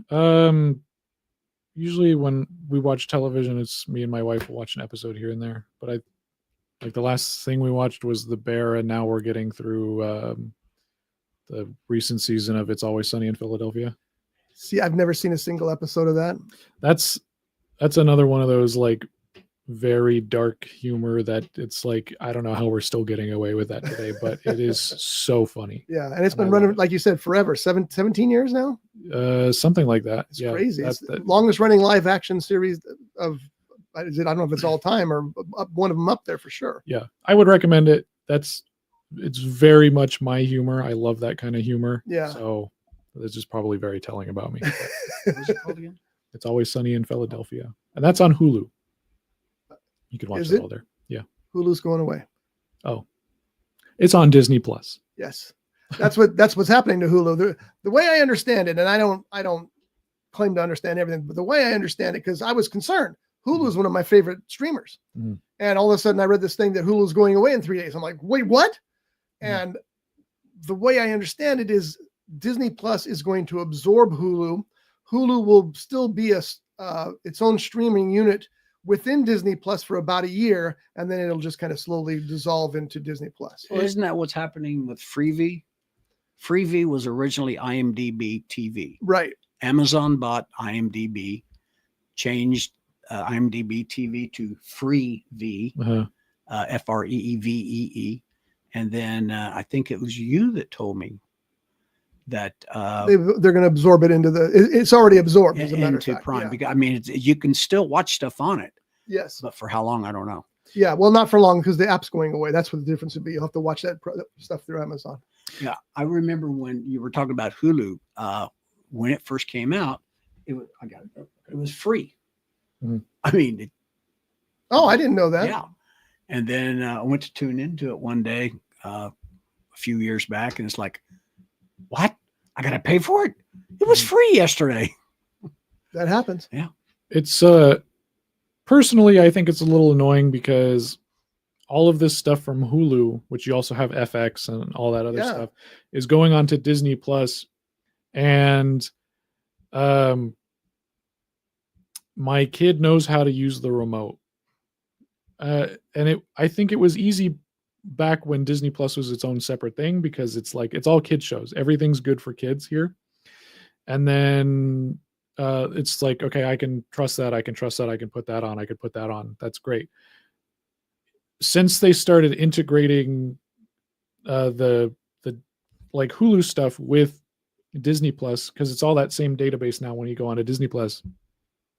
Usually when we watch television, it's me and my wife will watch an episode here and there, but Like the last thing we watched was The Bear, and now we're getting through the recent season of It's Always Sunny in Philadelphia. See, I've never seen a single episode of that. That's another one of those like very dark humor that it's like, I don't know how we're still getting away with that today, but it is so funny. Yeah, and it's been running, like you said, forever. 17 years now? Something like that. It's crazy. It's the longest running live action series of, I don't know if it's all time or one of them up there for sure. Yeah, I would recommend it. It's very much my humor. I love that kind of humor. Yeah. So this is probably very telling about me. What's it called again? It's Always Sunny in Philadelphia. And that's on Hulu. You can watch Is it it? all there. Yeah. Hulu's going away. Oh. It's on Disney Plus. Yes. That's what's happening to Hulu. The way I understand it, and I don't claim to understand everything, but the way I understand it, because I was concerned. Hulu is one of my favorite streamers. Mm-hmm. And all of a sudden I read this thing that Hulu's going away in 3 days. I'm like, wait, what? Mm-hmm. And the way I understand it is Disney Plus is going to absorb Hulu. Hulu will still be its own streaming unit within Disney Plus for about a year, and then it'll just kind of slowly dissolve into Disney Plus. Well, isn't that what's happening with Freevee? Freevee was originally IMDb TV. Right. Amazon bought IMDb, changed IMDb TV to Freevee, Freevee, and then I think it was you that told me that they're going to absorb it into it's already absorbed as a matter of fact. Prime. Yeah. Because, I mean, you can still watch stuff on it. Yes. But for how long, I don't know. Yeah, well, not for long because the app's going away. That's what the difference would be. You'll have to watch that stuff through Amazon. Yeah, I remember when you were talking about Hulu, when it first came out, it was free. Mm-hmm. I mean, I didn't know that. Yeah. And then I went to tune into it one day a few years back, and it's like, what? I got to pay for it? It was free yesterday. That happens. Yeah. It's personally, I think it's a little annoying because all of this stuff from Hulu, which you also have FX and all that other stuff, is going on to Disney Plus. And my kid knows how to use the remote. And I think it was easy back when Disney Plus was its own separate thing because it's like, it's all kids shows. Everything's good for kids here. And then it's like, okay, I can trust that. I can trust that. I can put that on. I could put that on. That's great. Since they started integrating the like Hulu stuff with Disney Plus, because it's all that same database now when you go on to Disney Plus,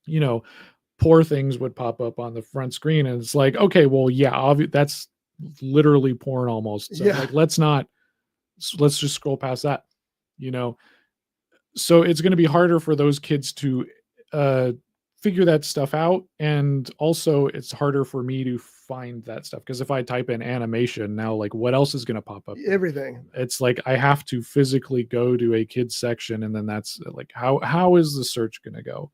you know, poor things would pop up on the front screen. And it's like, okay, well, yeah, that's literally porn almost. So like, let's just scroll past that, you know? So it's going to be harder for those kids to figure that stuff out. And also it's harder for me to find that stuff. Because if I type in animation now, like what else is going to pop up? Everything. It's like, I have to physically go to a kids section. And then that's like, how is the search going to go?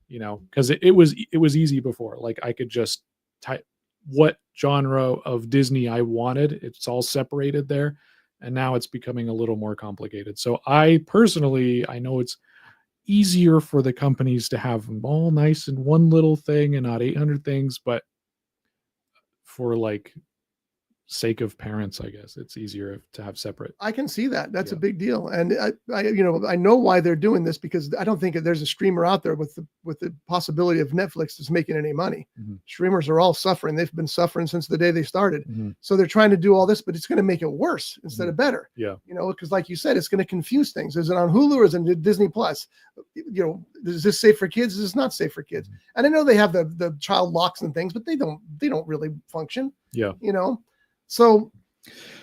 You know, because it was easy before. Like I could just type what genre of Disney I wanted. It's all separated there. And now it's becoming a little more complicated. So I know it's easier for the companies to have them all nice in one little thing and not 800 things. But for like sake of parents, I guess it's easier to have separate. I can see that. That's a big deal. And I know why they're doing this, because I don't think there's a streamer out there with the possibility of Netflix that's making any money. Mm-hmm. Streamers are all suffering. They've been suffering since the day they started. Mm-hmm. So they're trying to do all this, but it's going to make it worse instead of better. Yeah. You know, because like you said, it's going to confuse things. Is it on Hulu or is it Disney Plus? You know, is this safe for kids? Is this not safe for kids? Mm-hmm. And I know they have the child locks and things, but they don't really function. Yeah. You know, so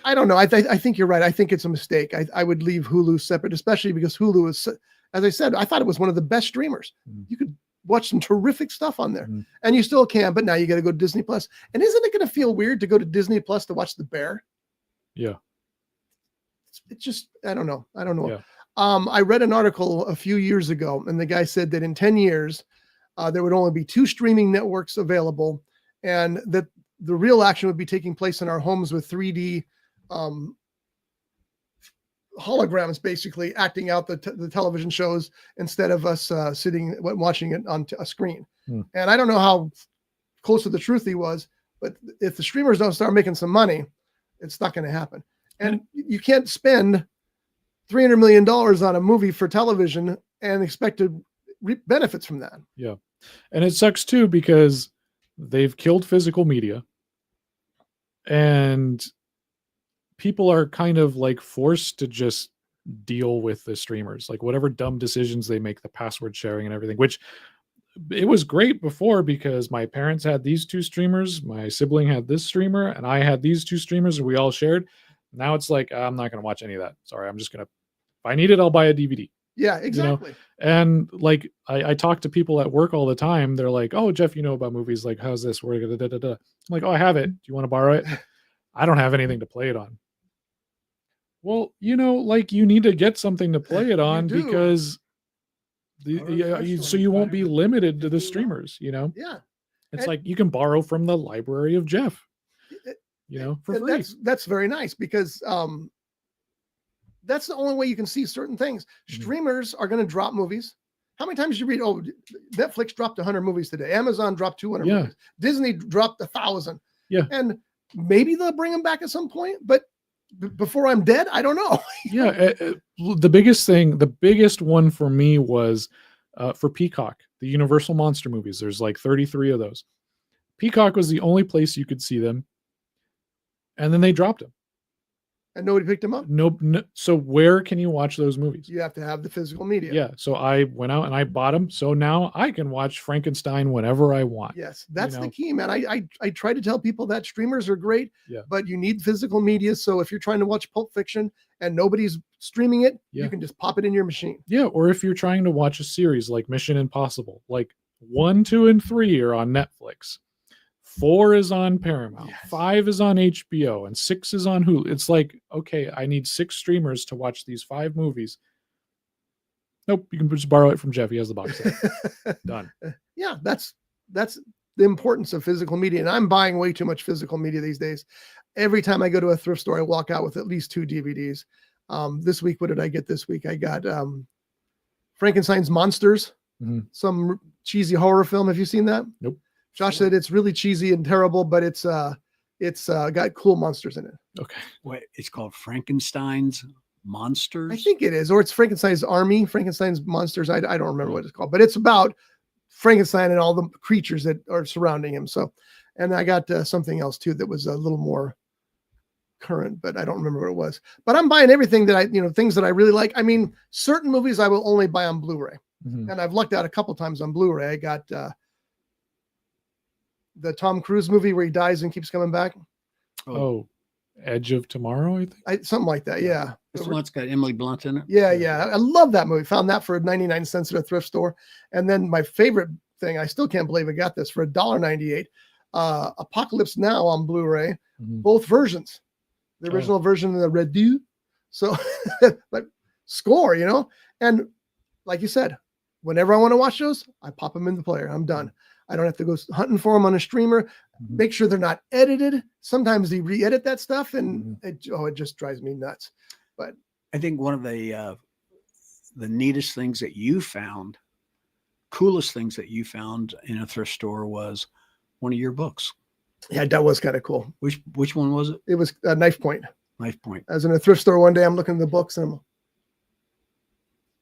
I don't know. I think you're right. I think it's a mistake. I would leave Hulu separate, especially because Hulu is, as I said, I thought it was one of the best streamers. Mm-hmm. You could watch some terrific stuff on there, mm-hmm. and you still can, but now you got to go to Disney Plus. And isn't it going to feel weird to go to Disney Plus to watch The Bear? Yeah. It's just, I don't know. Yeah. I read an article a few years ago, and the guy said that in 10 years, there would only be 2 streaming networks available, and that the real action would be taking place in our homes with 3D holograms, basically acting out the television shows instead of us sitting watching it on a screen. And I don't know how close to the truth he was, But if the streamers don't start making some money, it's not going to happen. And you can't spend $300 million on a movie for television and expect to reap benefits from that. Yeah. And it sucks too, because they've killed physical media and people are kind of like forced to just deal with the streamers, like whatever dumb decisions they make, the password sharing and everything, which it was great before because my parents had these two streamers, my sibling had this streamer, and I had these two streamers and we all shared. Now it's like, I'm not going to watch any of that. Sorry. I'm just going to, if I need it, I'll buy a DVD. Yeah, exactly. You know? And like, I talk to people at work all the time. They're like, oh, Jeff, you know about movies. Like, how's this? We're gonna I'm like, oh, I have it. Do you want to borrow it? I don't have anything to play it on. Well, you know, like you need to get something to play it on because so you won't be limited to the streamers, you know? Yeah. It's like you can borrow from the library of Jeff, you know, for free. That's very nice because that's the only way you can see certain things. Streamers are going to drop movies. How many times did you read, oh, Netflix dropped 100 movies today. Amazon dropped 200 movies. Disney dropped 1,000. Yeah. And maybe they'll bring them back at some point, but before I'm dead, I don't know. Yeah. The biggest one for me was for Peacock, the Universal Monster movies. There's like 33 of those. Peacock was the only place you could see them. And then they dropped them. And nobody picked them up? No. So where can you watch those movies? You have to have the physical media. Yeah. So I went out and I bought them. So now I can watch Frankenstein whenever I want. Yes. That's the key, man. I try to tell people that streamers are great, but you need physical media. So if you're trying to watch Pulp Fiction and nobody's streaming it, you can just pop it in your machine. Yeah. Or if you're trying to watch a series like Mission Impossible, like 1, 2, and 3 are on Netflix. 4 is on Paramount, 5 is on HBO, and 6 is on Hulu. It's like, okay, I need 6 streamers to watch these 5 movies. Nope, you can just borrow it from Jeff. He has the box set. Done. Yeah, that's the importance of physical media. And I'm buying way too much physical media these days. Every time I go to a thrift store, I walk out with at least 2 DVDs. This week, what did I get this week? I got Frankenstein's Monsters, some cheesy horror film. Have you seen that? Nope. Josh said it's really cheesy and terrible, but it's got cool monsters in it. Okay. Wait, it's called Frankenstein's Monsters? I think it is, or it's Frankenstein's Army, Frankenstein's Monsters. I don't remember what it's called, but it's about Frankenstein and all the creatures that are surrounding him. So, and I got something else too that was a little more current, but I don't remember what it was. But I'm buying everything that things that I really like. I mean, certain movies I will only buy on Blu-ray, and I've lucked out a couple times on Blu-ray. I got the Tom Cruise movie where he dies and keeps coming back. Oh, Edge of Tomorrow, I think. Something like that. Yeah. This one's got Emily Blunt in it. Yeah. I love that movie. Found that for 99 cents at a thrift store. And then my favorite thing, I still can't believe I got this for $1.98. Apocalypse Now on Blu-ray, both versions, the original version and the redo. So like score, and like you said, whenever I want to watch those, I pop them in the player. I'm done. I don't have to go hunting for them on a streamer. Make sure they're not edited. Sometimes they re-edit that stuff, and it just drives me nuts. But I think one of the neatest things that you found, coolest things that you found in a thrift store was one of your books. Yeah, that was kind of cool. Which one was it? It was Knife Point. Knife Point. I was in a thrift store one day. I'm looking at the books, and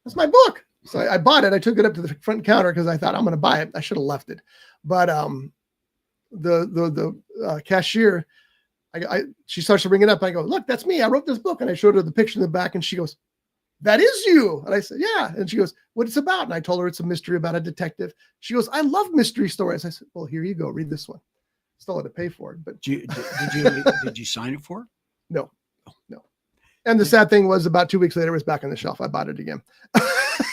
that's my book. So I bought it. I took it up to the front counter because I thought I'm going to buy it. I should have left it, but the cashier, she starts to bring it up. I go, look, that's me. I wrote this book, and I showed her the picture in the back, and she goes, that is you. And I said, yeah. And she goes, what it's about? And I told her it's a mystery about a detective. She goes, I love mystery stories. I said, well, here you go. Read this one. Still had to pay for it, but did you sign it for it? No. And the sad thing was, about 2 weeks later, it was back on the shelf. I bought it again.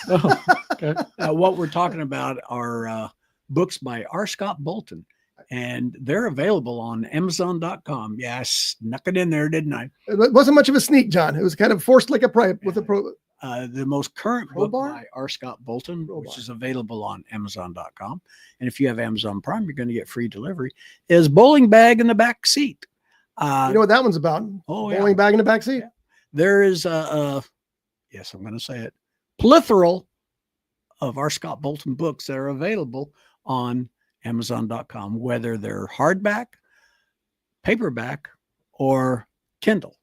Oh, okay. What we're talking about are books by R. Scott Bolton, and they're available on Amazon.com. Yeah, I snuck it in there, didn't I? It wasn't much of a sneak, John. It was kind of forced like a pipe with a pro. The most current book Crowbar? by R. Scott Bolton, which is available on Amazon.com. And if you have Amazon Prime, you're going to get free delivery, is Bowling Bag in the Back Seat. You know what that one's about? Bowling Bag in the Back Seat? Yeah. There is yes, I'm going to say it, plethora of R. Scott Bolton books that are available on Amazon.com, whether they're hardback, paperback or Kindle.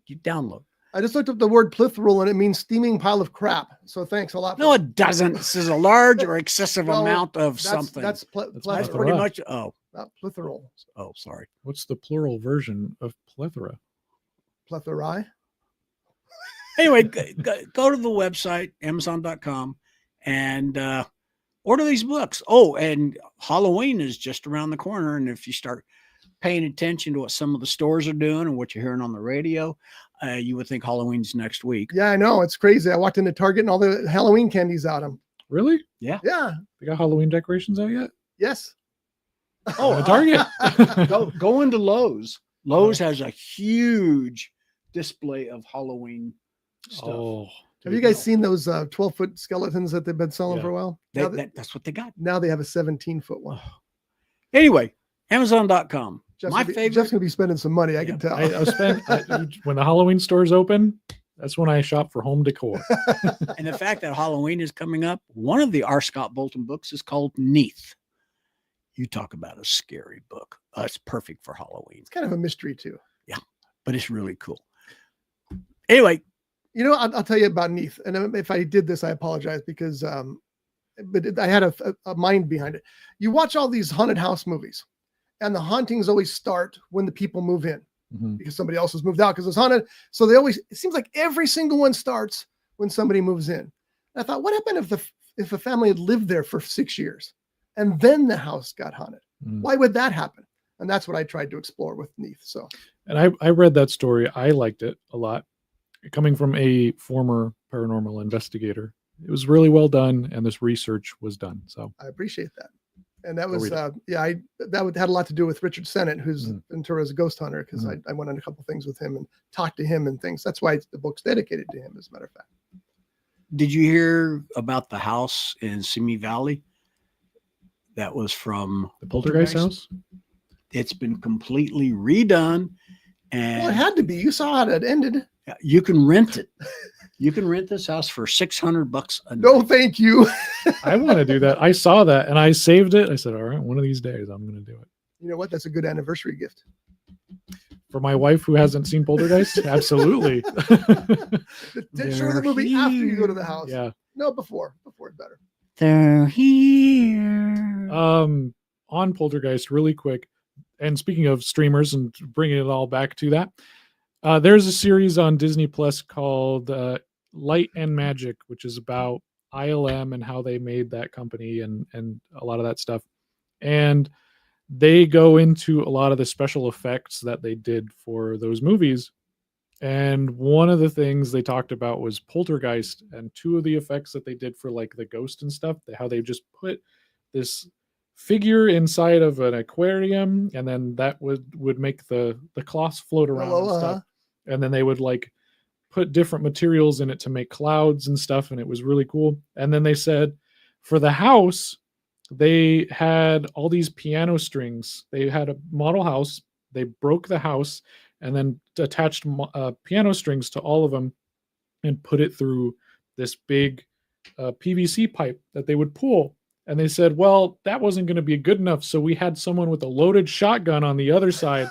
You download. I just looked up the word plethora and it means steaming pile of crap. So thanks a lot. No, it doesn't. This is a large or excessive No, amount of something. That's That's plethora. pretty much. Oh, not plethora. oh, sorry. What's the plural version of plethora? Plethora. Anyway, go to the website, Amazon.com, and order these books. Oh, and Halloween is just around the corner. And if you start paying attention to what some of the stores are doing and what you're hearing on the radio, you would think Halloween's next week. Yeah, I know. It's crazy. I walked into Target and all the Halloween candies out. Really? Yeah. Yeah. They got Halloween decorations out yet? Yes. Oh, Target. go into Lowe's. Lowe's has a huge display of Halloween stuff. Oh, Have you guys seen those 12-foot skeletons that they've been selling Yeah. for a while? That's what they got. Now they have a 17-foot one. Anyway, Amazon.com. Jeff's My gonna be, favorite. Jeff's going to be spending some money, I can tell. I spent when the Halloween stores open. That's when I shop for home decor. And the fact that Halloween is coming up, one of the R. Scott Bolton books is called Neath. You talk about a scary book. It's perfect for Halloween, It's kind of a mystery too. but it's really cool. Anyway, You know, I'll tell you about Neath. And if I did this, I apologize because, but I had a mind behind it. You watch all these haunted house movies and the hauntings always start when the people move in Mhm. because somebody else has moved out because it's haunted. So it seems like every single one starts when somebody moves in. And I thought, what happened if a family had lived there for 6 years and then the house got haunted? Mm. Why would that happen? And that's what I tried to explore with Neath. So And I read that story. I liked it a lot. Coming from a former paranormal investigator, it was really well done, and this research was done. So I appreciate that. And that Go was, read had a lot to do with Richard Sennett, who's Mm. Ventura's ghost hunter, because I went on a couple things with him and talked to him and things. That's why the book's dedicated to him, as a matter of fact. did you hear about the house in Simi Valley? That was from the Poltergeist house. It's been completely redone, and Well, it had to be. You saw how it ended. you can rent it. You can rent this house for $600 a night. No, thank you. I want to do that. I saw that and I saved it. I said, all right, one of these days I'm going to do it. You know what? That's a good anniversary gift. For my wife who hasn't seen Poltergeist, absolutely. Show the movie after you go to the house. Yeah. No, before. Before it's better. They're here. On Poltergeist, really quick. And speaking of streamers and bringing it all back to that, there's a series on Disney Plus called Light and Magic, which is about ILM and how they made that company and a lot of that stuff. And they go into a lot of the special effects that they did for those movies. And one of the things they talked about was Poltergeist, and two of the effects that they did for like the ghost and stuff, how they just put this figure inside of an aquarium, and then that would make the cloths float around and stuff. And then they would like put different materials in it to make clouds and stuff, and it was really cool. And then they said for the house, they had all these piano strings. They had a model house. They broke the house and then attached piano strings to all of them and put it through this big PVC pipe that they would pull. And they said, well, that wasn't going to be good enough. So we had someone with a loaded shotgun on the other side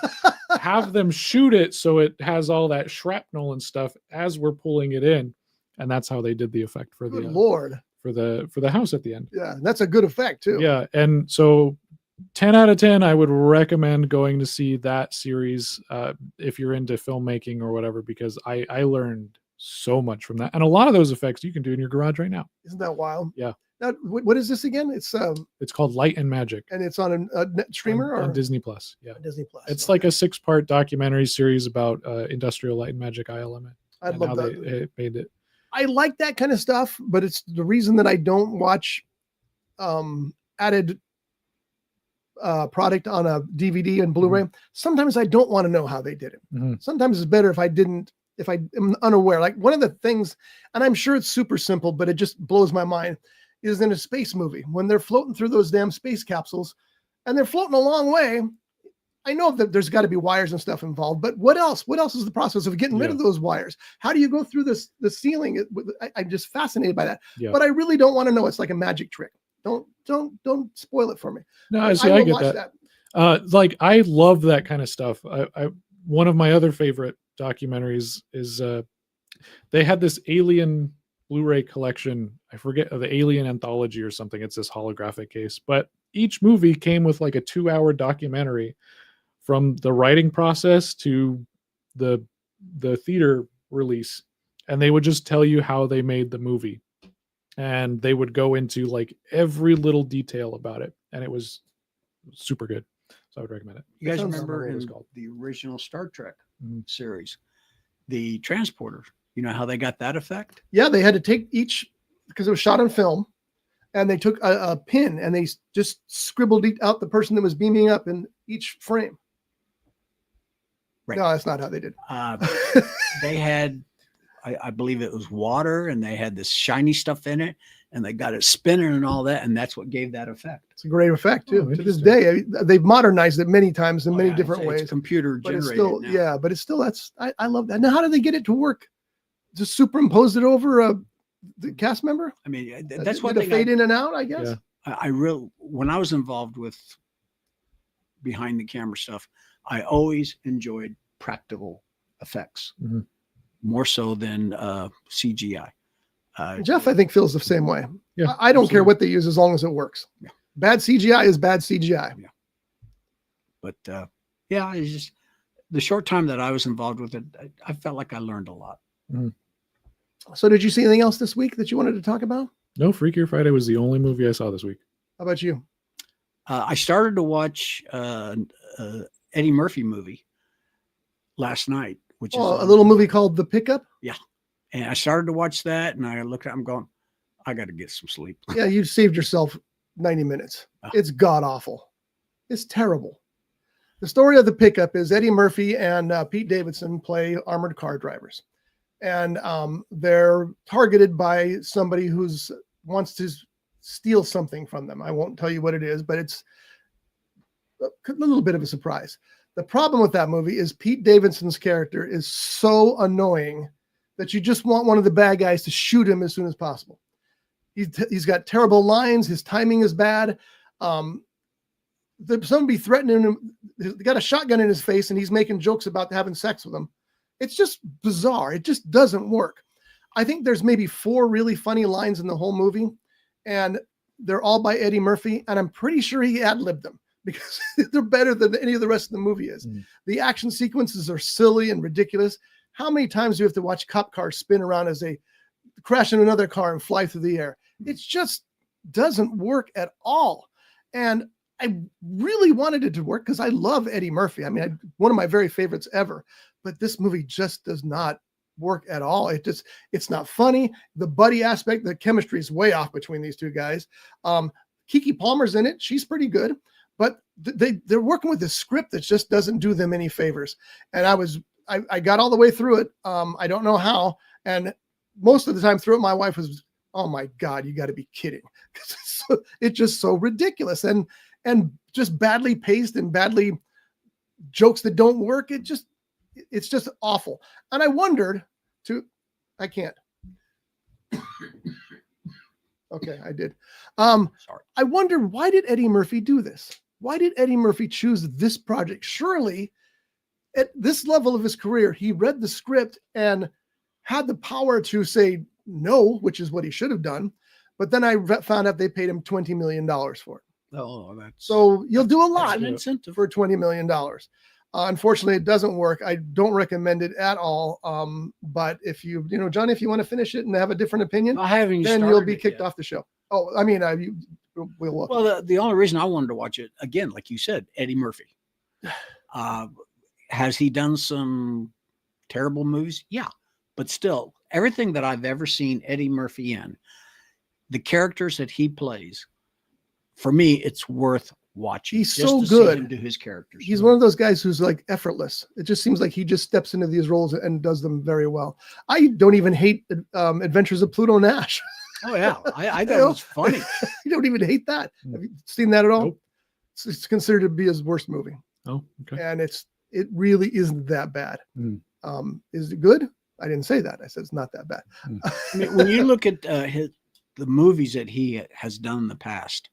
have them shoot it so it has all that shrapnel and stuff as we're pulling it in. And that's how they did the effect for Good the Lord. for the house at the end. Yeah, that's a good effect too. Yeah. And so 10 out of 10, I would recommend going to see that series if you're into filmmaking or whatever, because I learned so much from that. And a lot of those effects you can do in your garage right now. Isn't that wild? Yeah. Now, what is this again? It's called Light and Magic. And it's on a net streamer on or Disney Plus. Yeah. Disney Plus. It's like a 6-part documentary series about industrial light and magic ILM. I'd and love how that. they made it. I like that kind of stuff, but it's the reason that I don't watch added product on a DVD and Blu-ray. Sometimes I don't want to know how they did it. Mhm. Sometimes it's better if I am unaware. Like one of the things, and I'm sure it's super simple, but it just blows my mind, is in a space movie when they're floating through those damn space capsules and they're floating a long way. I know that there's got to be wires and stuff involved, but what else? What else is the process of getting rid of those wires? How do you go through the ceiling? I'm just fascinated by that. Yeah. But I really don't want to know. It's like a magic trick. Don't spoil it for me. No, see, I get that. Like I love that kind of stuff. One of my other favorite documentaries is they had this Alien Blu-ray collection. I forget, the Alien Anthology or something. It's this holographic case, but each movie came with like a 2-hour documentary from the writing process to the theater release, and they would just tell you how they made the movie, and they would go into like every little detail about it, and it was super good. So I would recommend it. You guys Sounds- remember what it in was called. the original Star Trek Mhm. series, the transporter, you know how they got that effect? Yeah, they had to take each, because it was shot on film, and they took a pin and they just scribbled out the person that was beaming up in each frame. Right. No, that's not how they did. They had, I believe it was water, and they had this shiny stuff in it, and they got it spinning and all that, and that's what gave that effect. It's a great effect too. Oh, To this interesting. day, they've modernized it many times in Oh, many yeah, different it's ways. computer But it's generated still, now. yeah, but it's still, I love that. Now, how do they get it to work? Just superimpose it over the cast member? I mean, That's that's what one they thing fade in and out, I guess. Yeah. I really, when I was involved with behind the camera stuff, I always enjoyed practical effects Mhm. more so than CGI. Jeff, I think, feels the same way. Yeah, I don't care absolutely. what they use as long as it works. Yeah. Bad CGI is bad CGI. But yeah, it's just the short time that I was involved with it, I felt like I learned a lot. So, did you see anything else this week that you wanted to talk about? No, Freakier Friday was the only movie I saw this week. How about you? I started to watch Eddie Murphy movie last night, which is Oh, a little movie called The Pickup. and I started to watch that, and I looked at, I'm going, I got to get some sleep. Yeah, you saved yourself 90 minutes. Oh. It's god awful. It's terrible. The story of The Pickup is Eddie Murphy and Pete Davidson play armored car drivers, and they're targeted by somebody who's wants to steal something from them. I won't tell you what it is, but it's a little bit of a surprise. The problem with that movie is Pete Davidson's character is so annoying that you just want one of the bad guys to shoot him as soon as possible. He's got terrible lines. His timing is bad. Somebody threatening him. They got a shotgun in his face, and he's making jokes about having sex with him. It's just bizarre. It just doesn't work. I think there's maybe 4 really funny lines in the whole movie, and they're all by Eddie Murphy, and I'm pretty sure he ad-libbed them because they're better than any of the rest of the movie is. Mm. The action sequences are silly and ridiculous. How many times do you have to watch cop cars spin around as they crash into another car and fly through the air? It just doesn't work at all. And I really wanted it to work because I love Eddie Murphy. I mean, one of my very favorites ever, but this movie just does not work at all. It's not funny. The buddy aspect, the chemistry is way off between these two guys. Kiki Palmer's in it. She's pretty good, but they're working with a script that just doesn't do them any favors. And I got all the way through it. I don't know how. And most of the time through it, my wife was, "Oh my God, you got to be kidding." It's just so ridiculous and just badly paced and badly jokes that don't work. It's just awful. And I wondered I can't. Okay, I did. Sorry. I wonder, why did Eddie Murphy do this? Why did Eddie Murphy choose this project? Surely at this level of his career, he read the script and had the power to say no, which is what he should have done. But then I found out they paid him $20 million for it. Oh, that's So you'll do a that's lot an incentive. for $20 million. Unfortunately, it doesn't work. I don't recommend it at all. But if Johnny, if you want to finish it and have a different opinion, I haven't then started you'll be it kicked yet. off the show. Oh, I mean, we'll Well, the only reason I wanted to watch it, again, like you said, Eddie Murphy. Has he done some terrible movies? Yeah. But still, everything that I've ever seen Eddie Murphy in, the characters that he plays, for me, it's worth watching. He's just so to see good. him do his characters. He's one of those guys who's like effortless. It just seems like he just steps into these roles and does them very well. I don't even hate Adventures of Pluto Nash. Oh, yeah. I thought it was funny. You don't even hate that. Have you seen that at all? Nope. It's considered to be his worst movie. Oh, okay. And it really isn't that bad. Mm. Is it good? I didn't say that. I said it's not that bad. I mean, when you look at the movies that he has done in the past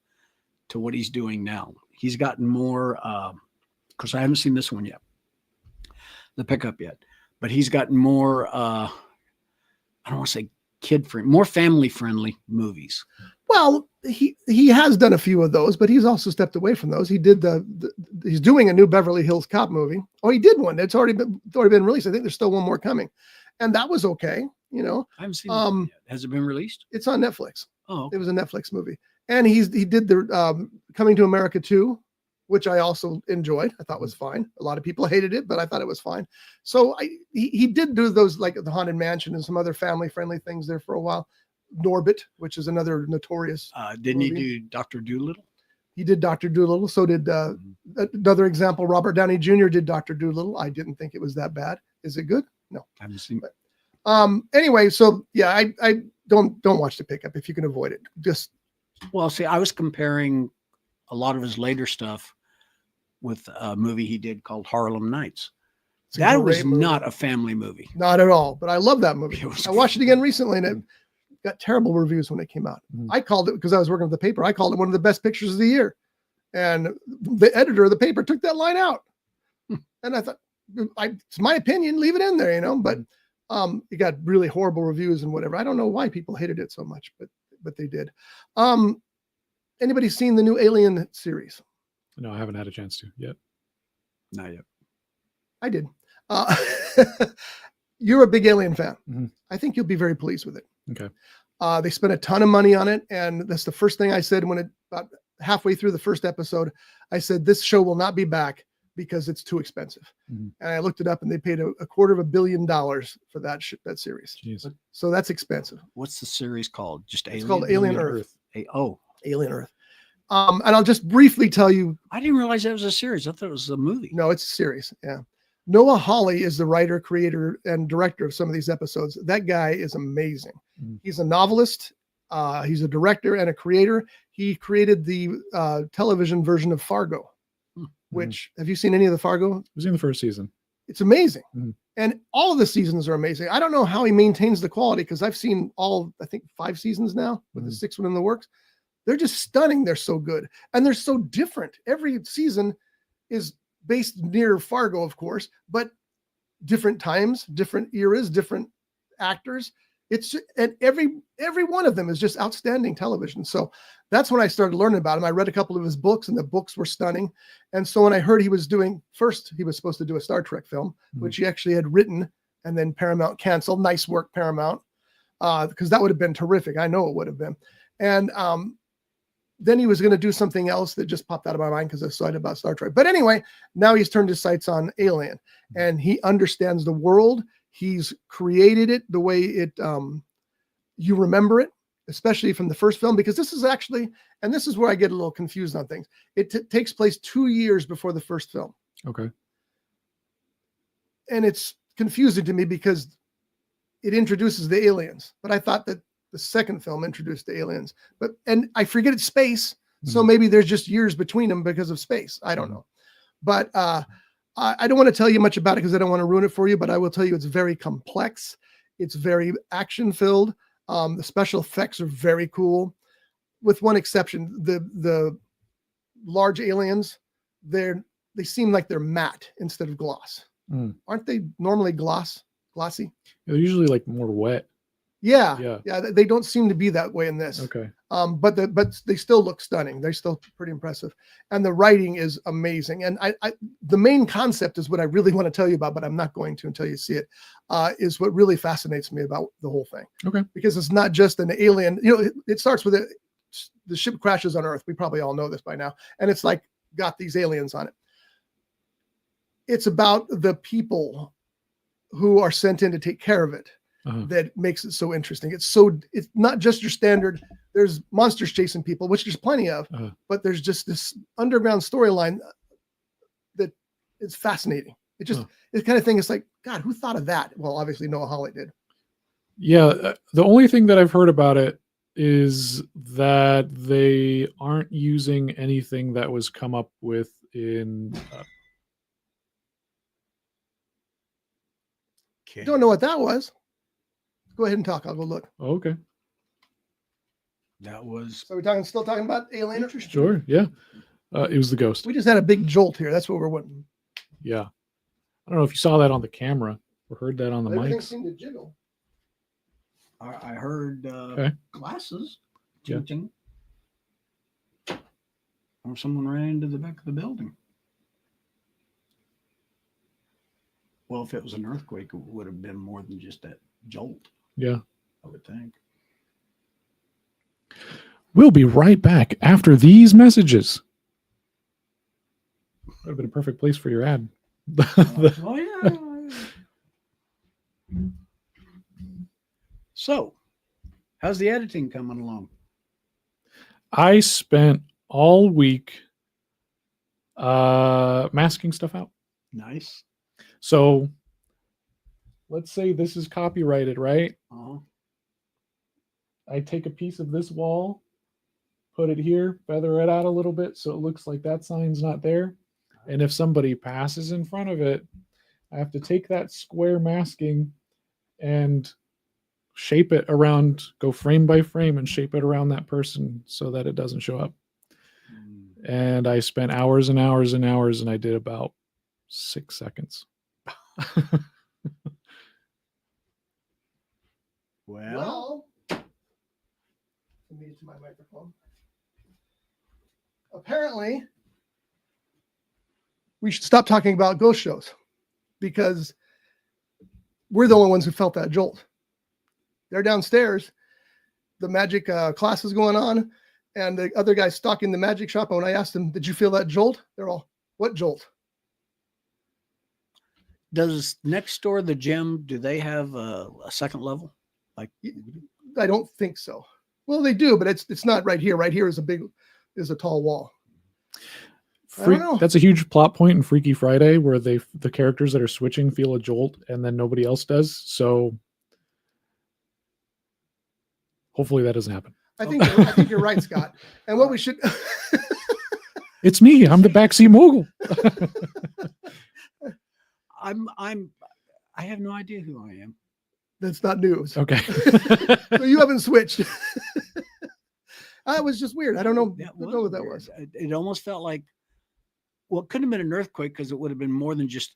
to what he's doing now, He's gotten more, because I haven't seen this one yet, the pickup yet, but he's gotten more, I don't want to say kid friendly, more family friendly movies. Well, he has done a few of those, but he's also stepped away from those. He did he's doing a new Beverly Hills Cop movie. Oh, he did one. It's already been released. I think there's still one more coming, and that was okay. You know, I haven't seen it yet. Has it been released? It's on Netflix. Oh, okay. It was a Netflix movie, and he did the Coming to America 2, which I also enjoyed. I thought was fine. A lot of people hated it, but I thought it was fine. So he did do those, like the Haunted Mansion and some other family friendly things there for a while. Norbit, which is another notorious. Didn't movie. he do Dr. Dolittle? He did Dr. Dolittle. So did another example. Robert Downey Jr. did Dr. Dolittle. I didn't think it was that bad. Is it good? No, I haven't seen it. Anyway, so yeah, I don't watch The Pickup if you can avoid it. Just Well, see, I was comparing a lot of his later stuff with a movie he did called Harlem Nights. it's a That great was movie. not a family movie. Not at all. But I love that movie. It was I watched it again recently, and it got terrible reviews when it came out. Mhm. I called it, because I was working with the paper, I called it one of the best pictures of the year, and the editor of the paper took that line out. And I thought, it's my opinion, leave it in there, you know. But it got really horrible reviews and whatever. I don't know why people hated it so much, but they did. Anybody seen the new Alien series? No, I haven't had a chance to yet. Not yet. I did. You're a big Alien fan. Mhm. I think you'll be very pleased with it. Okay. They spent a ton of money on it, and that's the first thing I said when about halfway through the first episode. I said, this show will not be back because it's too expensive. Mhm. And I looked it up, and they paid $250 million for that series. Jeez. So that's expensive. What's the series called? Just Alien? It's called Alien Earth. Alien Earth. And I'll just briefly tell you. I didn't realize that was a series. I thought it was a movie. No, it's a series. Yeah. Noah Hawley is the writer, creator, and director of some of these episodes. That guy is amazing. Mhm. He's a novelist. He's a director and a creator. He created the television version of Fargo, which, have you seen any of the Fargo? I was in the first season. It's amazing. Mhm. And all of the seasons are amazing. I don't know how he maintains the quality, because I've seen I think 5 seasons now, with the 6th one in the works. They're just stunning. They're so good. And they're so different. Every season is based near Fargo, of course, but different times, different eras, different actors. And every one of them is just outstanding television. So that's when I started learning about him. I read a couple of his books, and the books were stunning. And so when I heard he was supposed to do a Star Trek film, which he actually had written, and then Paramount canceled. Nice work, Paramount, because that would have been terrific. I know it would have been. And then he was going to do something else that just popped out of my mind because I saw it about Star Trek. But anyway, now he's turned his sights on Alien, and he understands the world. He's created it the way you remember it, especially from the first film, because this is actually, and this is where I get a little confused on things. It takes place 2 years before the first film. Okay. And it's confusing to me because it introduces the aliens, but I thought that the second film introduced the aliens, and I forget it's space. So maybe there's just years between them because of space. I don't know, but I don't want to tell you much about it because I don't want to ruin it for you, but I will tell you it's very complex. It's very action filled. The special effects are very cool, with one exception. The large aliens, they seem like they're matte instead of gloss. Aren't they normally glossy? They're usually like more wet. Yeah. They don't seem to be that way in this. Okay. But they still look stunning. They're still pretty impressive, and the writing is amazing. And the main concept is what I really want to tell you about, but I'm not going to until you see it. Is what really fascinates me about the whole thing. Okay. Because it's not just an alien. You know, it starts with the ship crashes on Earth. We probably all know this by now, and it's like got these aliens on it. It's about the people who are sent in to take care of it. That makes it so interesting. It's not just your standard, there's monsters chasing people, which there's plenty of, but there's just this underground storyline that is fascinating. It's the kind of thing, it's like, God, who thought of that? Well, obviously Noah Hawley did. Yeah. The only thing that I've heard about it is that they aren't using anything that was come up with in... Don't know what that was. Go ahead and talk. I'll go look. Okay. That was. So we're still talking about Alien? Sure. Yeah. It was the ghost. We just had a big jolt here. That's what we're wanting. Yeah. I don't know if you saw that on the camera or heard that on the Everything mics. seemed to jiggle. I heard Okay. glasses. Yeah. Ting, ting. Or someone ran into the back of the building. Well, if it was an earthquake, it would have been more than just that jolt, Yeah. I would think. We'll be right back after these messages. Would have been a perfect place for your ad. Oh, yeah. So, how's the editing coming along? I spent all week masking stuff out. Nice. So let's say this is copyrighted, right? Uh-huh. I take a piece of this wall, put it here, feather it out a little bit so it looks like that sign's not there. And if somebody passes in front of it, I have to take that square masking and shape it around, go frame by frame and shape it around that person so that it doesn't show up. And I spent hours and hours and hours, and I did about 6 seconds. Well, Let me get to my microphone. Apparently, we should stop talking about ghost shows because we're the only ones who felt that jolt. They're downstairs. The magic class is going on, and the other guy's stalking the magic shop. And when I asked them, "Did you feel that jolt?" They're all, "What jolt?" does next door the gym, do they have a second level? Like, I don't think so. Well, they do, but it's not right here. Right here is a tall wall. I don't know. That's a huge plot point in Freaky Friday where the characters that are switching feel a jolt and then nobody else does. So hopefully that doesn't happen. I think you're right, Scott. And what we should It's me. I'm the backseat mogul. I have no idea who I am. that's not news. Okay. So you haven't switched. It was just weird. I don't know. That I don't know what that weird. was. It almost felt like, well, it couldn't have been an earthquake because it would have been more than just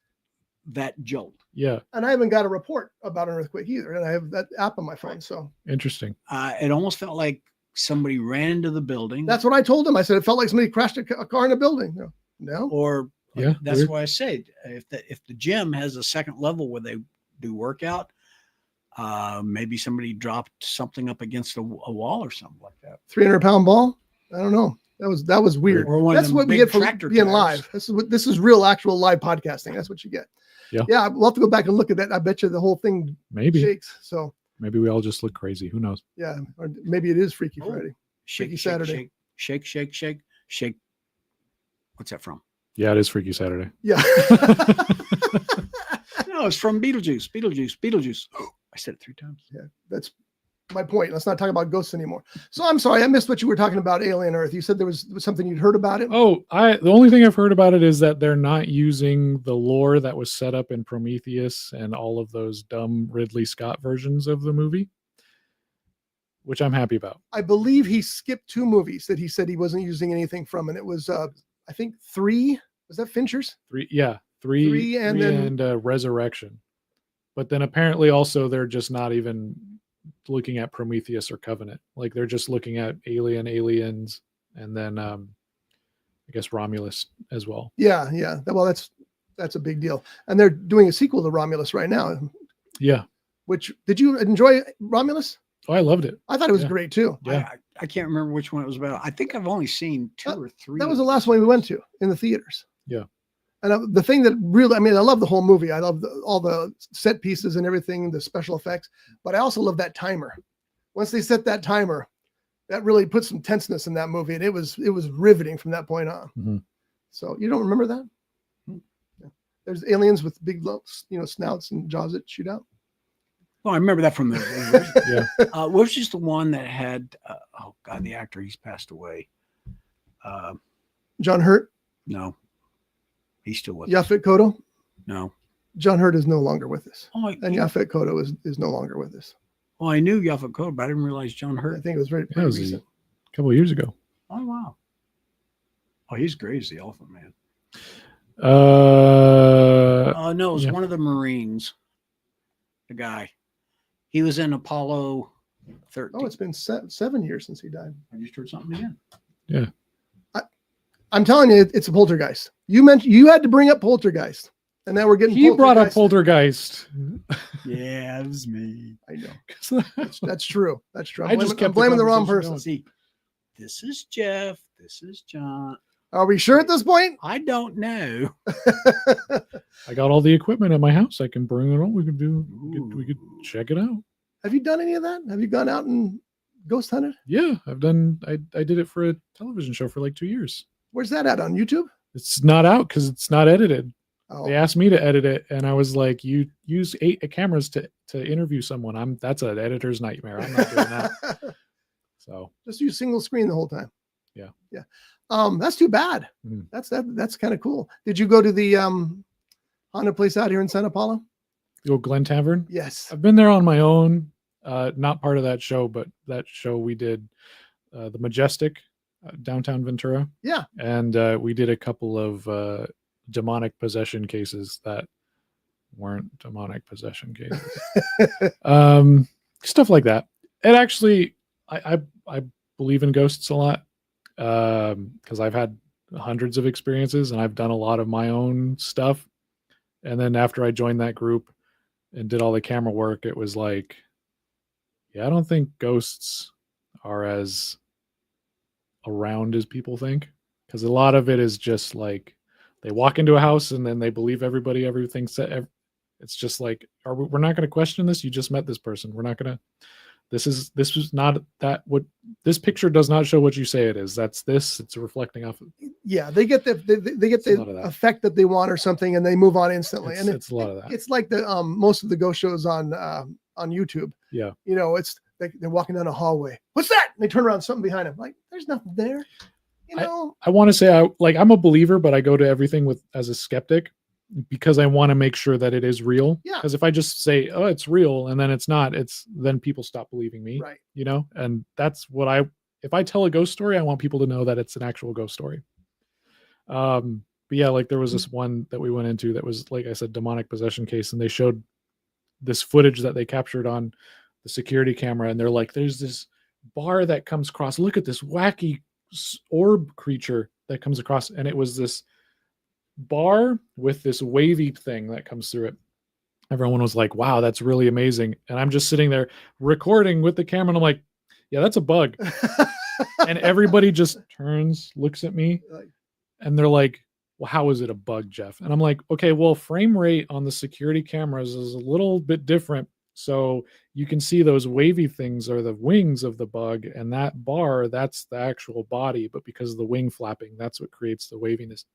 that jolt. Yeah. And I haven't got a report about an earthquake either. And I have that app on my phone. So Interesting. It almost felt like somebody ran into the building. that's what I told them. I said it felt like somebody crashed a car in a building. No. Or Yeah. that's weird. why I said if the gym has a second level where they do workout, maybe somebody dropped something up against a wall or something like that. 300-pound ball. I don't know. That was weird. Or one of That's them what we big get from tractor being tires. live. This is real, actual live podcasting. That's what you get. Yeah. Yeah. We'll have to go back and look at that. I bet you the whole thing Maybe. shakes. So Maybe we all just look crazy. Who knows? yeah, or maybe it is Freaky Oh. Friday. Shake, Freaky shake, Saturday. shake, shake, shake, shake, shake. What's that from? Yeah, it is Freaky Saturday. Yeah. No, it's from Beetlejuice. Beetlejuice. I said it 3 times. Yeah, that's my point. Let's not talk about ghosts anymore. So I'm sorry, I missed what you were talking about, Alien Earth. You said there was something you'd heard about it. Oh, the only thing I've heard about it is that they're not using the lore that was set up in Prometheus and all of those dumb Ridley Scott versions of the movie, which I'm happy about. I believe he skipped 2 movies that he said he wasn't using anything from, and it was I think 3. Was that Fincher's? 3, yeah, 3 and then Resurrection. But then apparently also they're just not even looking at Prometheus or Covenant. Like they're just looking at Aliens, and then I guess Romulus as well. Yeah. Well, that's a big deal. And they're doing a sequel to Romulus right now. Yeah. Which, did you enjoy Romulus? Oh, I loved it. I thought it was Yeah. great too. Yeah. I can't remember which one it was about. I think I've only seen 2 or 3. That was the last one we went to in the theaters. Yeah. And the thing that really, I love the whole movie. I love all the set pieces and everything, the special effects, but I also love that timer. Once they set that timer, that really put some tenseness in that movie. And it was riveting from that point on. Mhm. So you don't remember that? Yeah. There's aliens with big, snouts and jaws that shoot out. Well, I remember that from the. Yeah. What was just the one that had? Oh God, the actor, he's passed away. John Hurt, No, he's still with us. Yaphet Kotto. No. John Hurt is no longer with us. Oh, And Yaphet Kotto is no longer with us. well, I knew Yaphet Kotto, but I didn't realize John I Hurt. think it was very That was recent. a couple of years ago. Oh wow. Oh, he's great as the Elephant Man. Uh, Oh no, it was yeah. one of the Marines. The guy. He was in Apollo 13. Oh, it's been 7 years since he died. I just heard something again. Yeah. I'm telling you, it's a poltergeist. You mentioned you had to bring up poltergeist, and now we're getting. He brought up poltergeist. Yeah, it was me. I know. That's true. That's true. I just kept I'm blaming the wrong conversation person. See, this is Jeff. This is John. Are we sure at this point? I don't know. I got all the equipment at my house. I can bring it on. We could check it out. Have you done any of that? Have you gone out and ghost hunted? Yeah, I've done. I did it for a television show for like 2 years. Where's that at, on YouTube? It's not out because it's not edited. Oh, They asked me to edit it, and I was like, "You use 8 cameras to interview someone. That's an editor's nightmare. I'm not doing that." So just use single screen the whole time. Yeah. Yeah. That's too bad. Mhm. That's kind of cool. Did you go to the haunted place out here in Santa Paula? the old Glen Tavern. Yes. I've been there on my own. Not part of that show, but that show we did, the Majestic, downtown Ventura. Yeah. And we did a couple of demonic possession cases that weren't demonic possession cases. Stuff like that. It actually, I believe in ghosts a lot, because I've had hundreds of experiences and I've done a lot of my own stuff. And then after I joined that group and did all the camera work, it was like, yeah, I don't think ghosts are as around as people think, because a lot of it is just like they walk into a house and then they believe everything's set. It's just like, we're not going to question this. You just met this person. We're not going to. This is not that. What this picture does not show what you say it is. That's this. It's reflecting off. Yeah, they get the effect that they want or something, and they move on instantly. It's a lot of that. It's like the most of the ghost shows on YouTube. Yeah, you know, it's they're walking down a hallway. What's that? And they turn around, something behind them. Like, there's nothing there. You know, I want to say I'm a believer, but I go to everything as a skeptic, because I want to make sure that it is real. Yeah. Because if I just say, oh, it's real, and then it's not, then people stop believing me. Right. You know, and that's what if I tell a ghost story, I want people to know that it's an actual ghost story. But yeah, like there was this one that we went into that was, like I said, demonic possession case, and they showed this footage that they captured on the security camera, and they're like, there's this bar that comes across. Look at this wacky orb creature that comes across, and it was this bar with this wavy thing that comes through it. Everyone was like, wow, that's really amazing. And I'm just sitting there recording with the camera, and I'm like, yeah, that's a bug. And everybody just turns, looks at me, and they're like, well, how is it a bug, Jeff? And I'm like, okay, well, frame rate on the security cameras is a little bit different. So you can see those wavy things are the wings of the bug, and that bar, that's the actual body. But because of the wing flapping, that's what creates the waviness.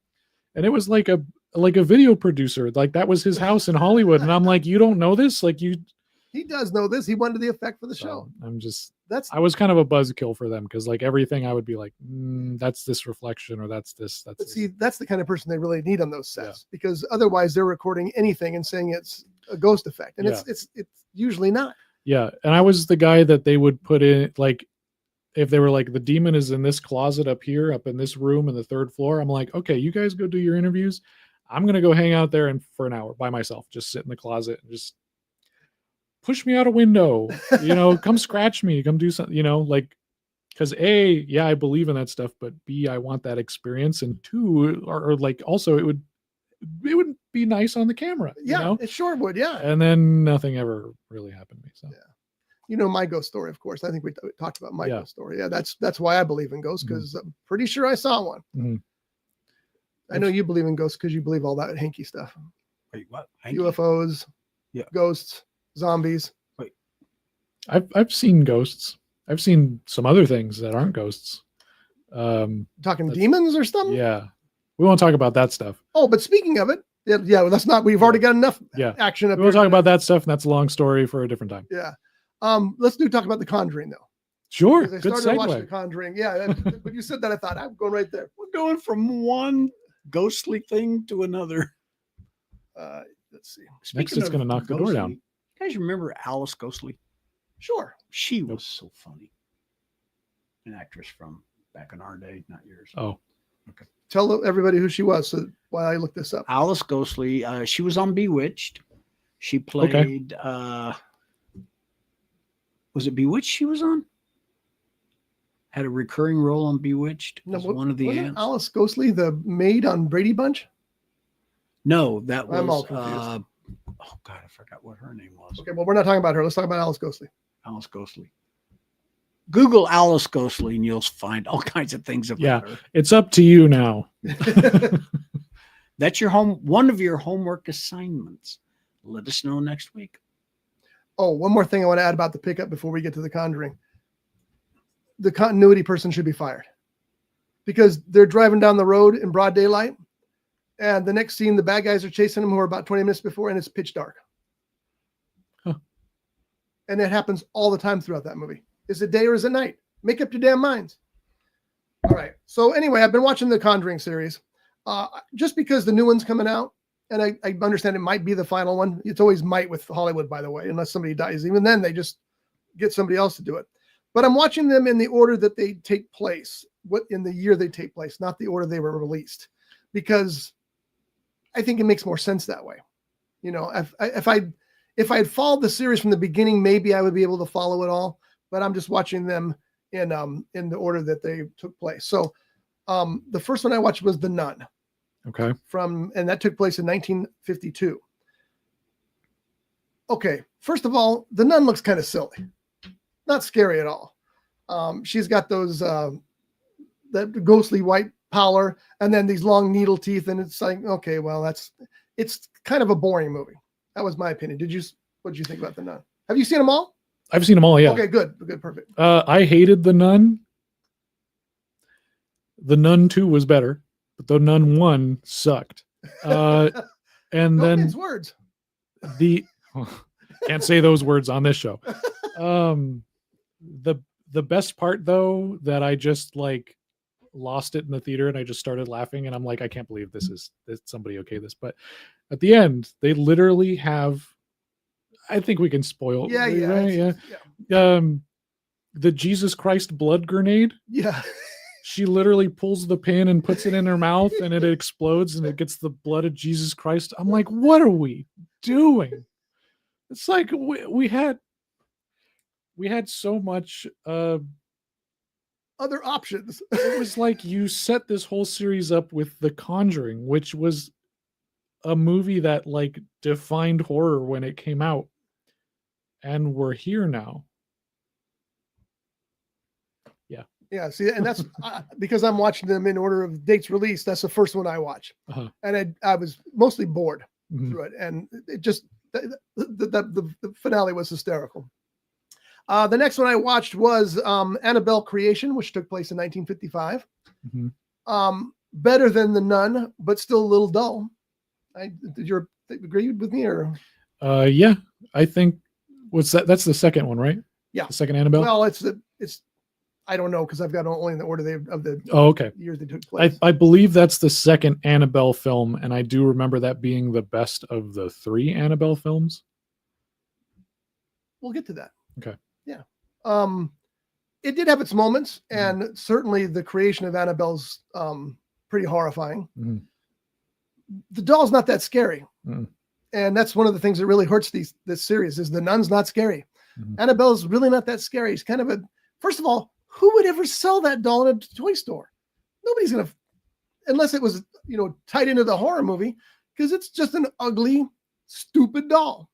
And it was like a video producer, like that was his house in Hollywood. And I'm like, you don't know this? Like he does know this. He wanted the effect for the show. I was kind of a buzzkill for them, because like everything I would be like, that's this reflection, or that's this. But see, that's the kind of person they really need on those sets, because otherwise they're recording anything and saying it's a ghost effect, and it's usually not. Yeah, and I was the guy that they would put in, like, if they were like, the demon is in this closet up here, up in this room in the 3rd floor, I'm like, okay, you guys go do your interviews. I'm going to go hang out there and for an hour by myself, just sit in the closet and just push me out a window, come scratch me, come do something, like, because A, yeah, I believe in that stuff, but B, I want that experience. And 2, or like, also it would be nice on the camera. Yeah, it sure would. Yeah. And then nothing ever really happened to me. So yeah. My ghost story, of course. I think we talked about my ghost story. Yeah, that's why I believe in ghosts, because I'm pretty sure I saw one. Mm-hmm. I know you believe in ghosts because you believe all that hanky stuff. Wait, what? Hanky? UFOs, ghosts, zombies. Wait, I've seen ghosts. I've seen some other things that aren't ghosts. Talking demons or something? Yeah, we won't talk about that stuff. Oh, but speaking of it, yeah, that's not. We've already got enough action up. We'll talk about that stuff, and that's a long story for a different time. Yeah. Let's talk about the Conjuring though. Sure. I started watching the Conjuring. Yeah. When you said that, I thought I'm going right there. We're going from one ghostly thing to another. Let's see. Next, it's going to knock the door down. You guys remember Alice Ghostly? Sure. She was so funny. An actress from back in our day, not yours. Oh. Okay. Tell everybody who she was so while I look this up. Alice Ghostly. She was on Bewitched. She played. Was it Bewitched she was on? Had a recurring role on Bewitched. No, Was one of the wasn't aunts. Alice Ghostly the maid on Brady Bunch? No, that was. I'm all confused. Oh God, I forgot what her name was. Okay, well, we're not talking about her. Let's talk about Alice Ghostly. Alice Ghostly. Google Alice Ghostly and you'll find all kinds of things about her. It's up to you now. That's your one of your homework assignments. Let us know next week. Oh, one more thing I want to add about the pickup before we get to the Conjuring. The continuity person should be fired because they're driving down the road in broad daylight, and the next scene, the bad guys are chasing them who are about 20 minutes before, and it's pitch dark. Huh. And it happens all the time throughout that movie. Is it day or is it night? Make up your damn minds. All right. So anyway, I've been watching the Conjuring series just because the new one's coming out. And I understand it might be the final one. It's always might with Hollywood, by the way, unless somebody dies. Even then, they just get somebody else to do it. But I'm watching them in the order that they take place, what in the year they take place, not the order they were released, because I think it makes more sense that way. You know, if I had followed the series from the beginning, maybe I would be able to follow it all. But I'm just watching them in the order that they took place. So the first one I watched was The Nun. Okay. And that took place in 1952. Okay, first of all, the nun looks kind of silly, not scary at all. She's got those that ghostly white pallor, and then these long needle teeth, and it's like, okay, well, it's kind of a boring movie. That was my opinion. What did you think about The Nun? Have you seen them all? I've seen them all. Yeah. Okay, good, perfect. I hated The Nun. The Nun 2 was better. But The Nun 1 sucked. And then mince words. Can't say those words on this show. The best part though, that I just like lost it in the theater and I just started laughing and I'm like, I can't believe this is somebody okay this. But at the end, they literally have, I think we can spoil. Yeah. The Jesus Christ blood grenade. Yeah. She literally pulls the pin and puts it in her mouth and it explodes and it gets the blood of Jesus Christ. I'm like, what are we doing? It's like we had so much other options. It was like you set this whole series up with The Conjuring, which was a movie that like defined horror when it came out. And we're here now. Yeah, see, and that's because I'm watching them in order of dates released. That's the first one I watch, and I was mostly bored through it, and it just the finale was hysterical. The next one I watched was Annabelle Creation, which took place in 1955. Better than The Nun, but still a little dull. Did you agree with me, or? Yeah, I think that's the second one, right? Yeah, the second Annabelle. Well, it's I don't know because I've got only in the order of the years they took place. I believe that's the second Annabelle film, and I do remember that being the best of the 3 Annabelle films. We'll get to that. Okay. Yeah. It did have its moments, and certainly the creation of Annabelle's pretty horrifying. The doll's not that scary, and that's one of the things that really hurts this series. Is the Nun's not scary. Annabelle's really not that scary. It's kind of first of all, who would ever sell that doll in a toy store? Nobody's gonna, unless it was tied into the horror movie, because it's just an ugly, stupid doll.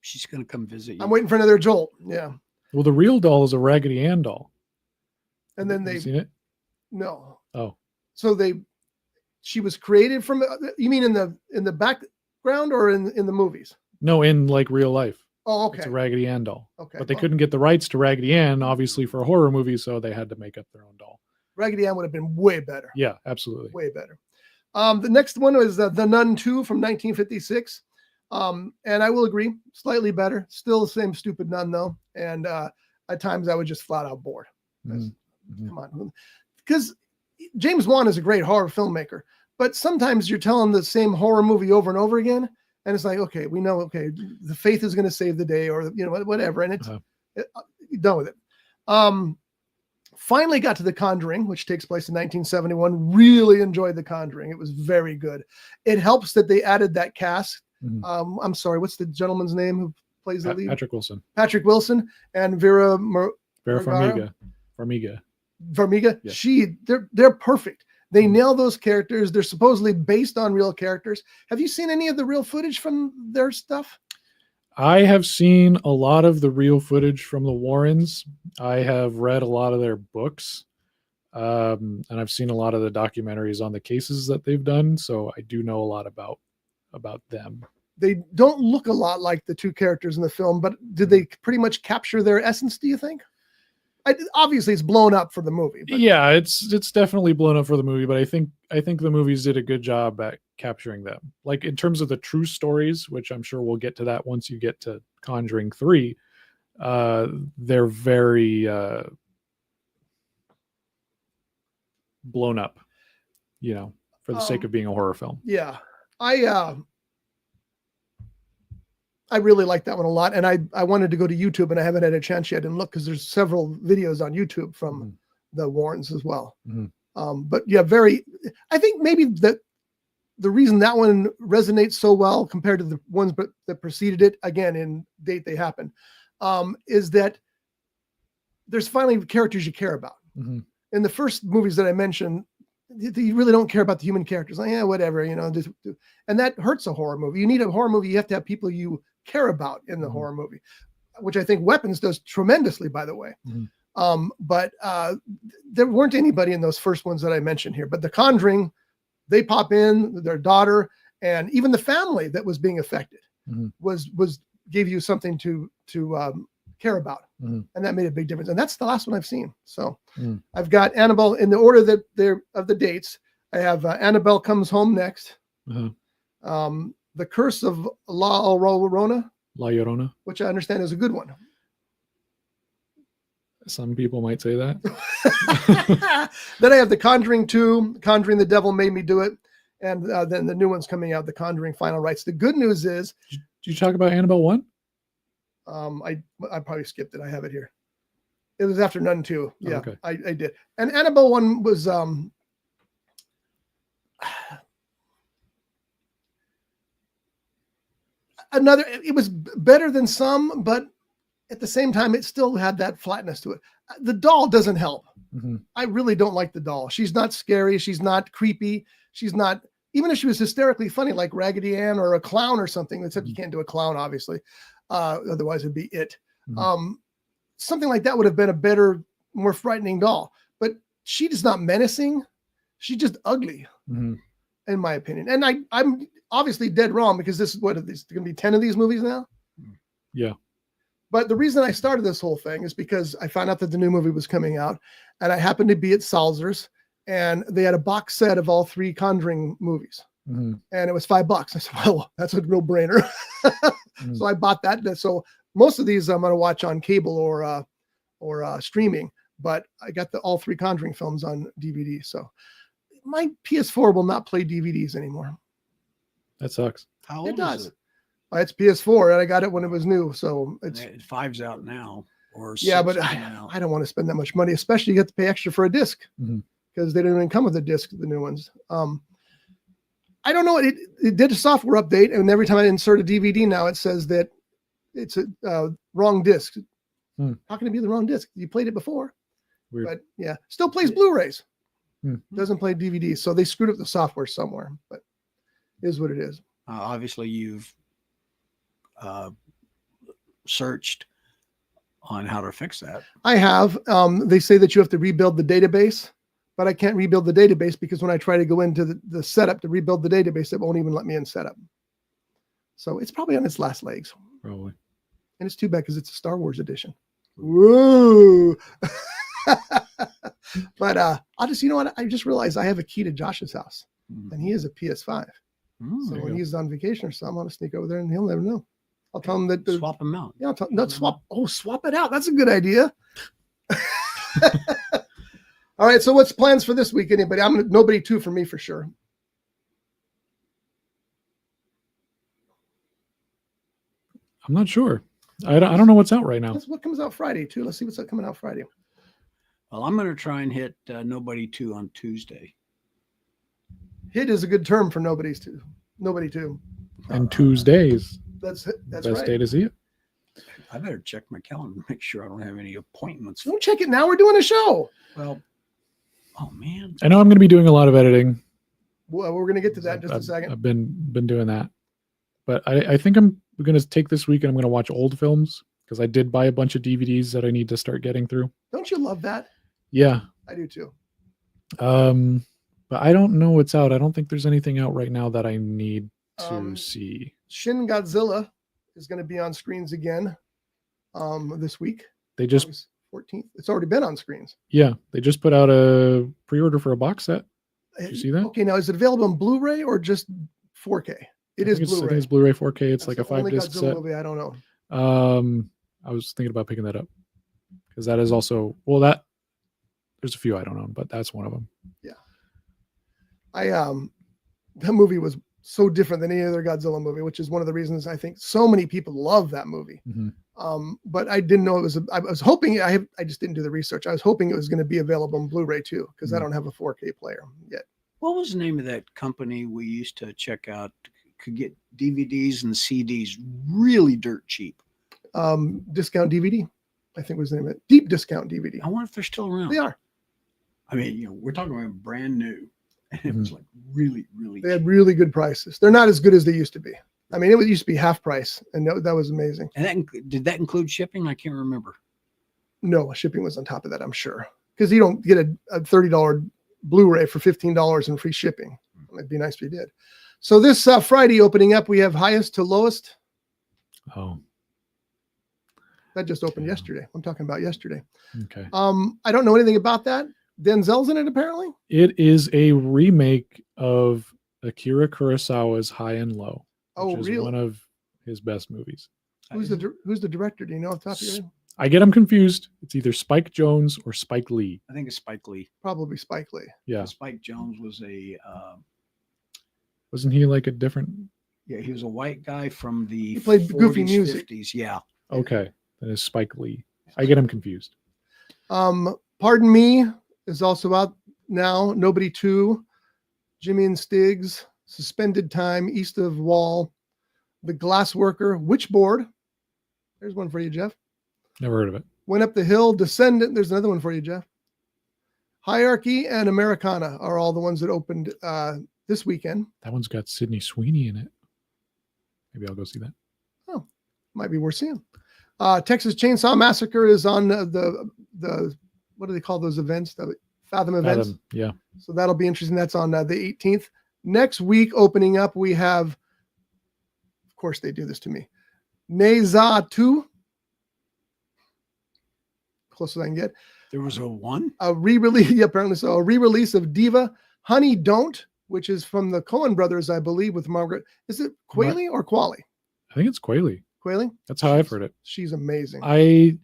She's gonna come visit you. I'm waiting for another jolt. Yeah. Well, the real doll is a Raggedy Ann doll. And then Have you seen it? No. Oh. So she was created from. You mean in the background or in the movies? No, in like real life. Oh, okay. It's a Raggedy Ann doll. Okay. But they couldn't get the rights to Raggedy Ann, obviously, for a horror movie, so they had to make up their own doll. Raggedy Ann would have been way better. Yeah, absolutely. Way better. The next one was The Nun 2 from 1956. And I will agree, slightly better. Still the same stupid nun, though. And at times I was just flat out bored. Come on. Because James Wan is a great horror filmmaker, but sometimes you're telling the same horror movie over and over again. And it's like, okay, we know, the faith is going to save the day or, whatever. And it's done with it. Finally got to The Conjuring, which takes place in 1971. Really enjoyed The Conjuring. It was very good. It helps that they added that cast. Mhm. I'm sorry, what's the gentleman's name who plays the lead? Patrick Wilson. Patrick Wilson and Vera Farmiga. Farmiga. Yeah. They're perfect. They Mhm. nail those characters. They're supposedly based on real characters. Have you seen any of the real footage from their stuff? I have seen a lot of the real footage from the Warrens. I have read a lot of their books. And I've seen a lot of the documentaries on the cases that they've done. So I do know a lot about them. They don't look a lot like the two characters in the film, but did they pretty much capture their essence, do you think? Obviously, it's blown up for the movie. But Yeah, it's definitely blown up for the movie, but I think the movies did a good job at capturing them. Like in terms of the true stories, which I'm sure we'll get to that once you get to Conjuring 3, they're very blown up, for the sake of being a horror film. Yeah. I really like that one a lot. And I wanted to go to YouTube and I haven't had a chance yet and look because there's several videos on YouTube from the Warrens as well. But yeah, I think maybe the reason that one resonates so well compared to the ones that preceded it, again, in date they happen, is that there's finally characters you care about. In the first movies that I mentioned, you really don't care about the human characters. Like, yeah, whatever, and that hurts a horror movie. You need a horror movie. You have to have people you care about in the horror movie, which I think Weapons does tremendously, by the way. But there weren't anybody in those first ones that I mentioned here, but The Conjuring, they pop in, their daughter, and even the family that was being affected gave you something to care about. And that made a big difference. And that's the last one I've seen. So I've got Annabelle in the order that they're of the dates. I have Annabelle Comes Home next. The Curse of La Llorona, which I understand is a good one. Some people might say that. Then I have The Conjuring 2, Conjuring the Devil Made Me Do It. And then the new one's coming out, The Conjuring Final Rites. The good news is... Did you talk about Annabelle 1? I probably skipped it. I have it here. It was after Nun 2. Yeah, okay. I did. And Annabelle 1 was... it was better than some, but at the same time, it still had that flatness to it. The doll doesn't help. I really don't like the doll. She's not scary. She's not creepy. She's not, even if she was hysterically funny, like Raggedy Ann or a clown or something, except you can't do a clown, obviously. Otherwise it'd be it. Something like that would have been a better, more frightening doll, but she is not menacing. She's just ugly, in my opinion. And I'm obviously dead wrong because this is going to be 10 of these movies now. Yeah. But the reason I started this whole thing is because I found out that the new movie was coming out and I happened to be at Salzer's and they had a box set of all 3 Conjuring movies and it was $5. I said, well, that's a no brainer. So I bought that. So most of these I'm going to watch on cable or streaming, but I got all 3 Conjuring films on DVD. So my PS4 will not play DVDs anymore. That sucks. How old It does. is it? It's PS4 and I got it when it was new. So it's 5's out now. Or yeah, but 6 I don't want to spend that much money, especially you have to pay extra for a disc because they don't even come with a disc, the new ones. I don't know. It did a software update, and every time I insert a DVD now, it says that it's a wrong disc. How can it be the wrong disc? You played it before. Weird. But yeah, still plays Blu-rays. Doesn't play DVDs, so they screwed up the software somewhere. But it is what it is. Obviously, you've searched on how to fix that. I have. They say that you have to rebuild the database, but I can't rebuild the database because when I try to go into the setup to rebuild the database, it won't even let me in setup. So it's probably on its last legs. Probably. And it's too bad because it's a Star Wars edition. Woo! But I'll just, I just realized I have a key to Josh's house and he has a PS5. So when he's on vacation or something, I'm going to sneak over there and he'll never know. I'll tell him that swap them out. Yeah, swap it out. That's a good idea. All right. So what's plans for this week? Anybody? Nobody 2 for me for sure. I'm not sure. I don't know what's out right now. That's what comes out Friday too. Let's see what's coming out Friday. Well, I'm going to try and hit Nobody 2 on Tuesday. Hit is a good term for Nobody 2. And Tuesdays, That's best right. day to see it. I better check my calendar to make sure I don't have any appointments. Don't check it now. We're doing a show. Well, oh man, I know I'm going to be doing a lot of editing. Well, we're going to get to that in just a second. I've been doing that, but I think I'm going to take this week and I'm going to watch old films because I did buy a bunch of DVDs that I need to start getting through. Don't you love that? Yeah, I do too. But I don't know what's out. I don't think there's anything out right now that I need to see. Shin Godzilla is going to be on screens again this week. They just August 14th. It's already been on screens. they just put out a pre-order for a box set. Did you see that? Okay, now is it available on Blu-ray or just 4K? It is I think Blu-ray. it's Blu-ray 4K. It's That's like a the only 5-disc Godzilla set. movie I don't know. I was thinking about picking that up because that is also there's a few I don't own, but that's one of them. That movie was so different than any other Godzilla movie, which is one of the reasons I think so many people love that movie. Mm-hmm. But I didn't know it was. I was hoping. I just didn't do the research. I was hoping it was going to be available on Blu-ray too, because I don't have a 4K player yet. what was the name of that company we used to check out? Could get DVDs and CDs really dirt cheap. Discount DVD, I think was the name of it. Deep Discount DVD. I wonder if they're still around. They are. I mean, we're talking about brand new, and it was like really, really. They had really good prices. They're not as good as they used to be. I mean, it used to be half price, and that was amazing. And did that include shipping? I can't remember. No, shipping was on top of that, I'm sure, because you don't get a $30 Blu-ray for $15 and free shipping. It'd be nice if you did. So this Friday opening up, we have Highest to Lowest. Oh, That just opened yesterday. I'm talking about yesterday. okay. I don't know anything about that. Denzel's in it apparently. It is a remake of Akira Kurosawa's High and Low. Oh, which is really? one of his best movies. Who's the director? Do you know off the top of your head? I get them confused. It's either Spike Jonze or Spike Lee. I think it's Spike Lee. Probably Spike Lee. Yeah. Spike Jonze was Wasn't he like a different? he was a white guy from the He played goofy 40s, music. 50s. Yeah. Okay. That is Spike Lee. I get him confused. Pardon Me is also out now. Nobody 2, Jimmy and Stiggs, Suspended Time, East of Wall, The Glass Worker, Witchboard. There's one for you, Jeff. Never heard of it. Went Up the Hill, Descendant. There's another one for you, Jeff. Hierarchy and Americana are all the ones that opened this weekend. That one's got Sydney Sweeney in it. Maybe I'll go see that. Oh, might be worth seeing. Texas Chainsaw Massacre is on the what do they call those events? The Fathom events. Fathom, yeah. So that'll be interesting. That's on the 18th. Next week, opening up, we have, of course, they do this to me. Neza 2. Closest I can get. There was a one. A re-release, yeah, apparently so. A re-release of Diva, Honey Don't, which is from the Coen brothers, I believe, with Margaret. Is it Qualley or Qualley? I think it's Quayle. Qualley? That's how I've heard it. She's amazing. I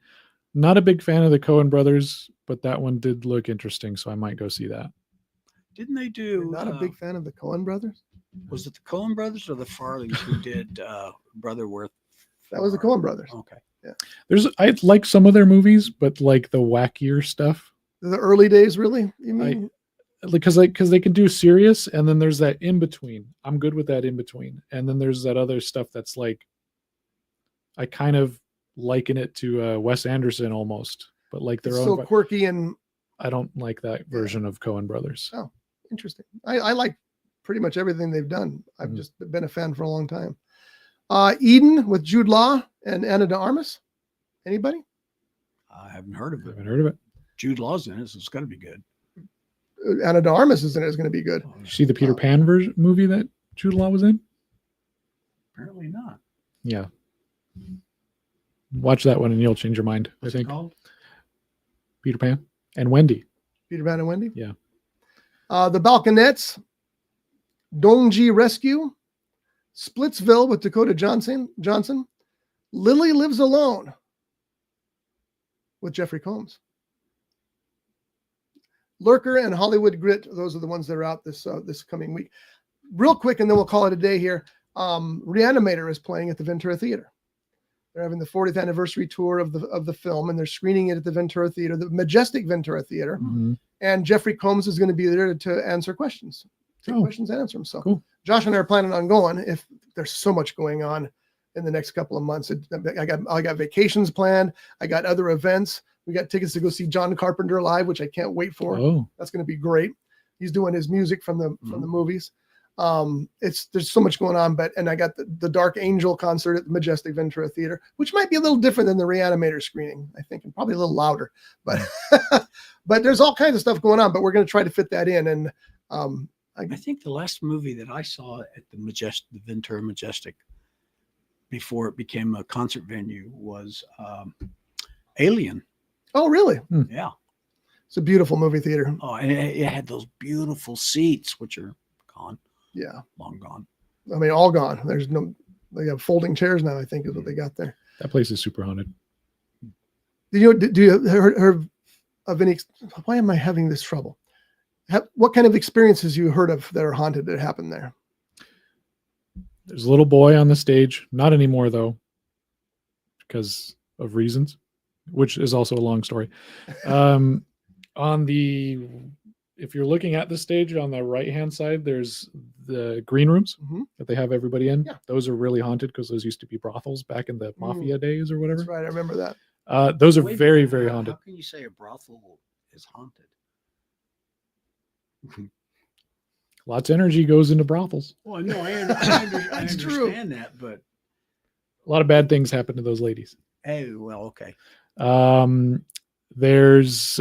not a big fan of the Coen brothers, but that one did look interesting, so I might go see that. Didn't they You're do? not a big fan of the Coen brothers? Was it the Coen brothers or the Farleys who did Brotherworth? That was the Coen brothers. Okay. I like some of their movies, but like the wackier stuff. The early days, really? You mean? Because they can do serious, and then there's that in between. I'm good with that in between, and then there's that other stuff that's like, I kind of liken it to Wes Anderson almost, but like their It's own. so quirky and I don't like that version of Coen brothers. Oh, interesting. I like pretty much everything they've done. I've just been a fan for a long time. Eden with Jude Law and Ana de Armas. Anybody? I haven't heard of I it. haven't heard of it. Jude Law's in it, so it's got to be good. Ana de Armas is in it. Is going to be good. Oh, See the Peter Pan version movie that Jude Law was in? apparently not. Yeah. Watch that one and you'll change your mind. What's I it think called? Peter Pan and Wendy. Peter Pan and Wendy. Yeah. The Balconettes, Dongji Rescue, Splitsville with Dakota Johnson, Lily Lives Alone with Jeffrey Combs, Lurker and Hollywood Grit. Those are the ones that are out this coming week. Real quick, and then we'll call it a day here. Reanimator is playing at the Ventura Theater. They're having the 40th anniversary tour of the film, and they're screening it at the Ventura Theater, the majestic Ventura Theater. Mhm. And Jeffrey Combs is going to be there to answer questions, take questions and answer them. So Cool. Josh and I are planning on going. If there's so much going on in the next couple of months, I got vacations planned. I got other events. We got tickets to go see John Carpenter live, which I can't wait for. Oh, That's going to be great. He's doing his music from the movies. There's so much going on, and I got the Dark Angel concert at the Majestic Ventura Theater, which might be a little different than the Reanimator screening, I think, and probably a little louder, but but there's all kinds of stuff going on, but we're going to try to fit that in. And I think the last movie that I saw at the Ventura Majestic before it became a concert venue was Alien. oh, really? Yeah. It's a beautiful movie theater. Oh, and it had those beautiful seats, which are gone. Yeah. Long gone. I mean, all gone. They have folding chairs now, I think is what they got there. that place is super haunted. Do you heard of any, why am I having this trouble? What kind of experiences you heard of that are haunted that happened there? There's a little boy on the stage. Not anymore, though, because of reasons, which is also a long story. If you're looking at the stage on the right-hand side, there's the green rooms that they have everybody in. Yeah. Those are really haunted because those used to be brothels back in the mafia days or whatever. That's right. I remember that. Those are Wait a very, minute, very how haunted. can you say a brothel is haunted? Lots of energy goes into brothels. Well, no, I That's true. understand that, but A lot of bad things happen to those ladies. hey, well, okay. There's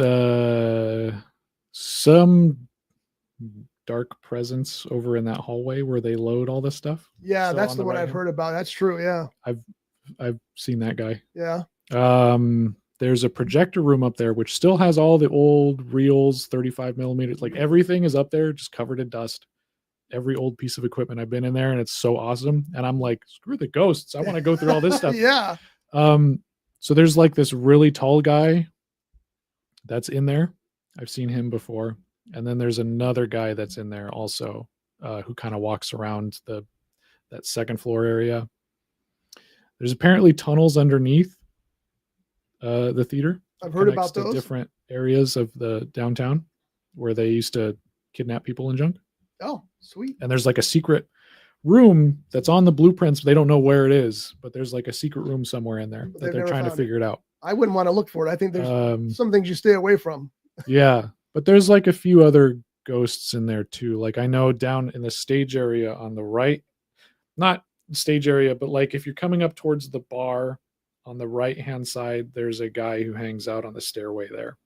some dark presence over in that hallway where they load all this stuff. Yeah, So that's on the the one right I've hand- heard about. That's true. Yeah. I've seen that guy. Yeah. There's a projector room up there which still has all the old reels, 35 millimeters, like everything is up there just covered in dust. Every old piece of equipment. I've been in there and it's so awesome, and I'm like, screw the ghosts, I want to go through all this stuff. Yeah. So there's like this really tall guy that's in there. I've seen him before. And then there's another guy that's in there also, who kind of walks around that second floor area. There's apparently tunnels underneath the theater. I've heard Connects about to those. different areas of the downtown where they used to kidnap people and junk. Oh, sweet. And there's like a secret room that's on the blueprints. They don't know where it is, but there's like a secret room somewhere in there But that they've they're never trying to found it. figure it out. I wouldn't want to look for it. I think there's some things you stay away from. Yeah, but there's like a few other ghosts in there too. Like I know down in the stage area on the right, not stage area, but like if you're coming up towards the bar on the right hand side, there's a guy who hangs out on the stairway there,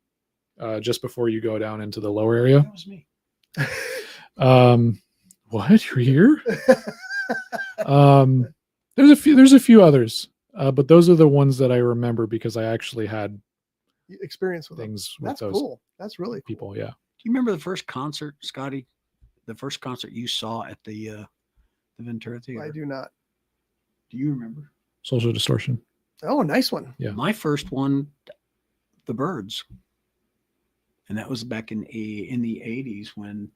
just before you go down into the lower area. That was me. What, you're here? There's a few others, but those are the ones that I remember because I actually had Experience with them. things with That's those cool. That's really cool. people. Yeah. Do you remember the first concert, Scotty? The first concert you saw at the Ventura Theater? I do not. Do you remember? Social Distortion. Oh, nice one. Yeah. My first one, the Byrds, and that was back in the 80s when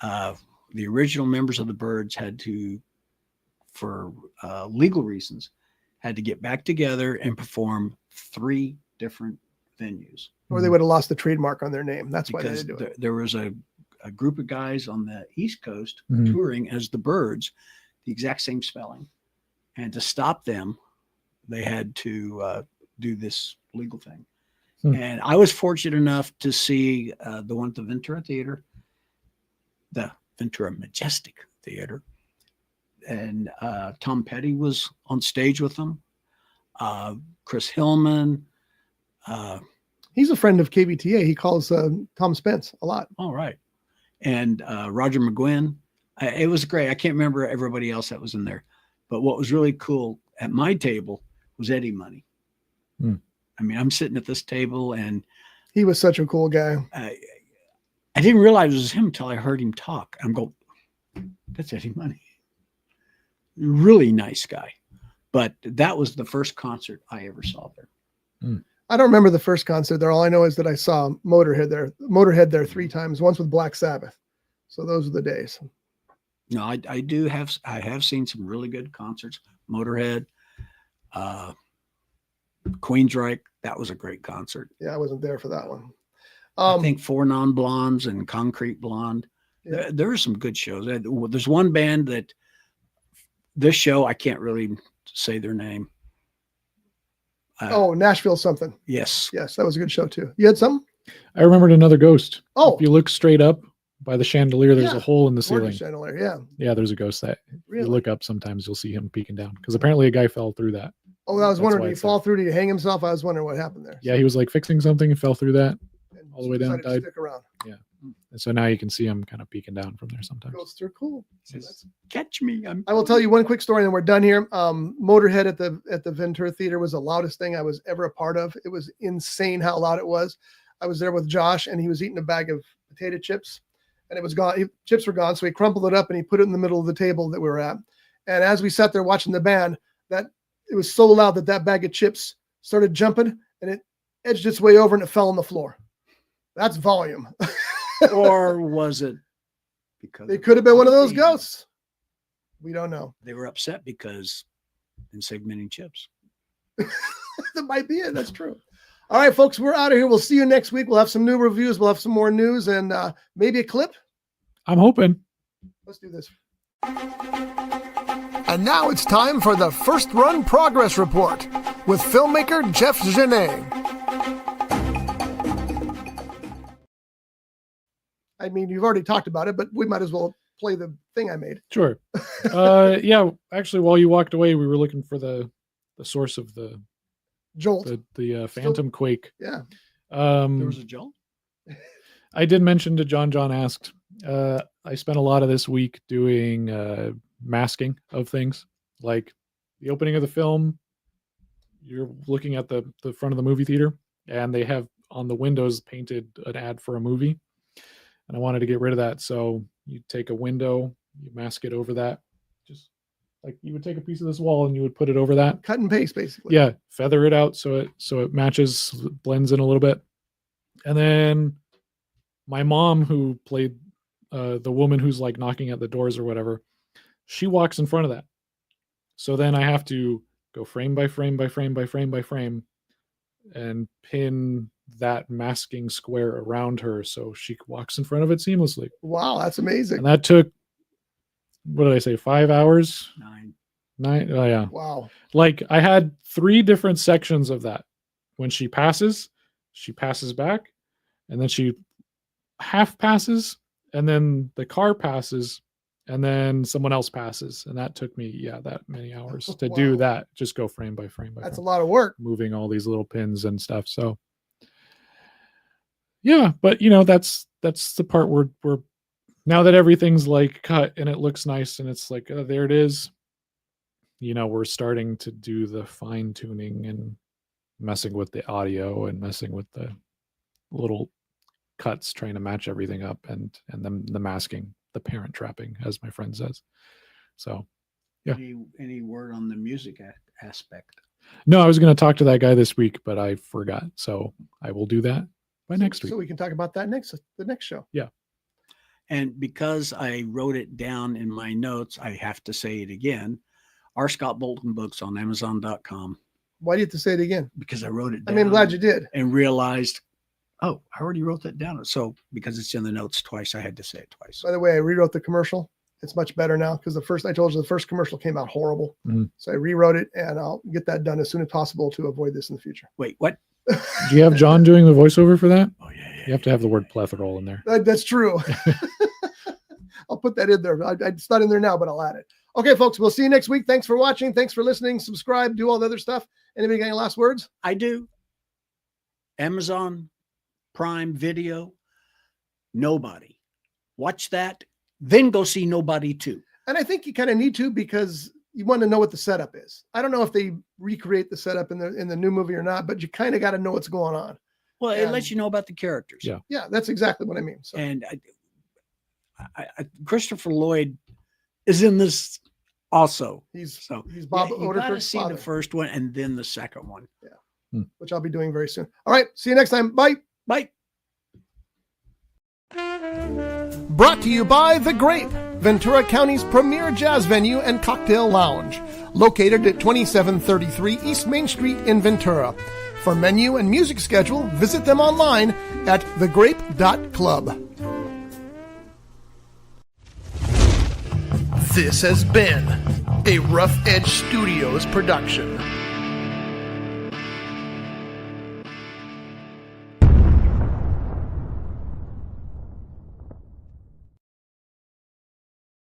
the original members of the Byrds had to, for legal reasons, had to get back together and perform 3 different venues. Or they would have lost the trademark on their name. That's why they Because didn't do it. there was a group of guys on the East Coast Mhm. touring as the Byrds, the exact same spelling. And to stop them, they had to do this legal thing. Hmm. And I was fortunate enough to see the one at the Ventura Theater, the Ventura Majestic Theater. And Tom Petty was on stage with them. Chris Hillman. He's a friend of KBTA. He calls Tom Spence a lot. All right. And Roger McGuinn. It was great. I can't remember everybody else that was in there. But what was really cool at my table was Eddie Money. Hmm. I mean, I'm sitting at this table and He was such a cool guy. I didn't realize it was him until I heard him talk. I'm going, that's Eddie Money. Really nice guy. But that was the first concert I ever saw there. I don't remember the first concert there. All I know is that I saw Motorhead there 3 times, once with Black Sabbath. So those are the days. No, I have seen some really good concerts. Motorhead, Queensryche, that was a great concert. Yeah, I wasn't there for that one. I think Four Non-Blondes and Concrete Blonde. Yeah. There are some good shows. There's one band that this show, I can't really say their name. Nashville something. Yes. Yes, that was a good show too. You had some? I remembered Another Ghost. Oh. If you look straight up by the chandelier, there's Yeah. a hole in the Gorgeous ceiling. chandelier, yeah. Yeah, there's a ghost that Really? you look up sometimes, you'll see him peeking down. Because apparently a guy fell through that. Oh, I was That's wondering, why did he it's fall there. through? Did he hang himself? I was wondering what happened there. Yeah, he was like fixing something and fell through that. And all the way down, decided to died. Stick around. And so now you can see him kind of peeking down from there sometimes. Goes through. Cool. So Yes. that's- Catch me. I will tell you one quick story and then we're done here. Motorhead at the Ventura Theater was the loudest thing I was ever a part of. It was insane how loud it was. I was there with Josh and he was eating a bag of potato chips and it was gone. Chips were gone. So he crumpled it up and he put it in the middle of the table that we were at. And as we sat there watching the band, it was so loud that bag of chips started jumping and it edged its way over and it fell on the floor. That's volume. Or was it because It could have been one of those ghosts. We don't know. They were upset because been segmenting chips. That might be it. That's true. All right, folks, we're out of here. We'll see you next week. We'll have some new reviews. We'll have some more news and maybe a clip. I'm hoping. Let's do this. And now it's time for the First Run Progress Report with filmmaker Jeff Genet. I mean, you've already talked about it, but we might as well play the thing I made. Sure. Yeah, actually, while you walked away, we were looking for the source of the Jolt. the phantom quake. Yeah. There was a jolt. I did mention to John asked, I spent a lot of this week doing masking of things, like the opening of the film. You're looking at the front of the movie theater and they have on the windows painted an ad for a movie. And I wanted to get rid of that. So you take a window, you mask it over that. Just like you would take a piece of this wall and you would put it over that. Cut and paste, basically. Yeah, feather it out so it matches, blends in a little bit. And then my mom, who played the woman who's like knocking at the doors or whatever, she walks in front of that. So then I have to go frame by frame by frame by frame by frame and pin that masking square around her so she walks in front of it seamlessly. Wow, that's amazing. And that took, what did I say, 5 hours? 9. Oh yeah. Wow. Like I had 3 different sections of that. When she passes back, and then she half passes, and then the car passes, and then someone else passes. And that took me, that many hours to do Wow. that. Just go frame by frame by That's a frame, lot of work. moving all these little pins and stuff. So yeah, but that's the part where we're now that everything's like cut and it looks nice and it's like, there it is. We're starting to do the fine tuning and messing with the audio and messing with the little cuts, trying to match everything up and then the masking, the parent trapping, as my friend says. So yeah. Any word on the music aspect? No, I was going to talk to that guy this week, but I forgot. So I will do that by next week. So we can talk about that the next show. Yeah. And because I wrote it down in my notes, I have to say it again. R. Scott Bolton books on Amazon.com. Why do you have to say it again? Because I wrote it I down. mean, I'm glad you did. And realized, oh, I already wrote that down. So because it's in the notes twice, I had to say it twice. By the way, I rewrote the commercial. It's much better now because I told you the first commercial came out horrible. Mhm. So I rewrote it and I'll get that done as soon as possible to avoid this in the future. Wait, what? Do you have John doing the voiceover for that? Oh, yeah. You have to have the word plethora in there. That's true. I'll put that in there. It's not in there now, but I'll add it. Okay, folks, we'll see you next week. Thanks for watching. Thanks for listening. Subscribe, do all the other stuff. Anybody got any last words? I do. Amazon Prime Video, Nobody. Watch that, then go see Nobody 2. And I think you kind of need to because you want to know what the setup is. I don't know if they recreate the setup in the new movie or not, but you kind of got to know what's going on. Well, it And- lets you know about the characters. Yeah. Yeah, that's exactly what I mean. So And Christopher Lloyd is in this also. he's So Bob you got to Odenkirk's see father, the first one and then the second one. which I'll be doing very soon. All right, see you next time. Bye. Bye. Brought to you by The Grape, Ventura County's premier jazz venue and cocktail lounge. located at 2733 East Main Street in Ventura. For menu and music schedule, visit them online at thegrape.club. This has been a Rough Edge Studios production.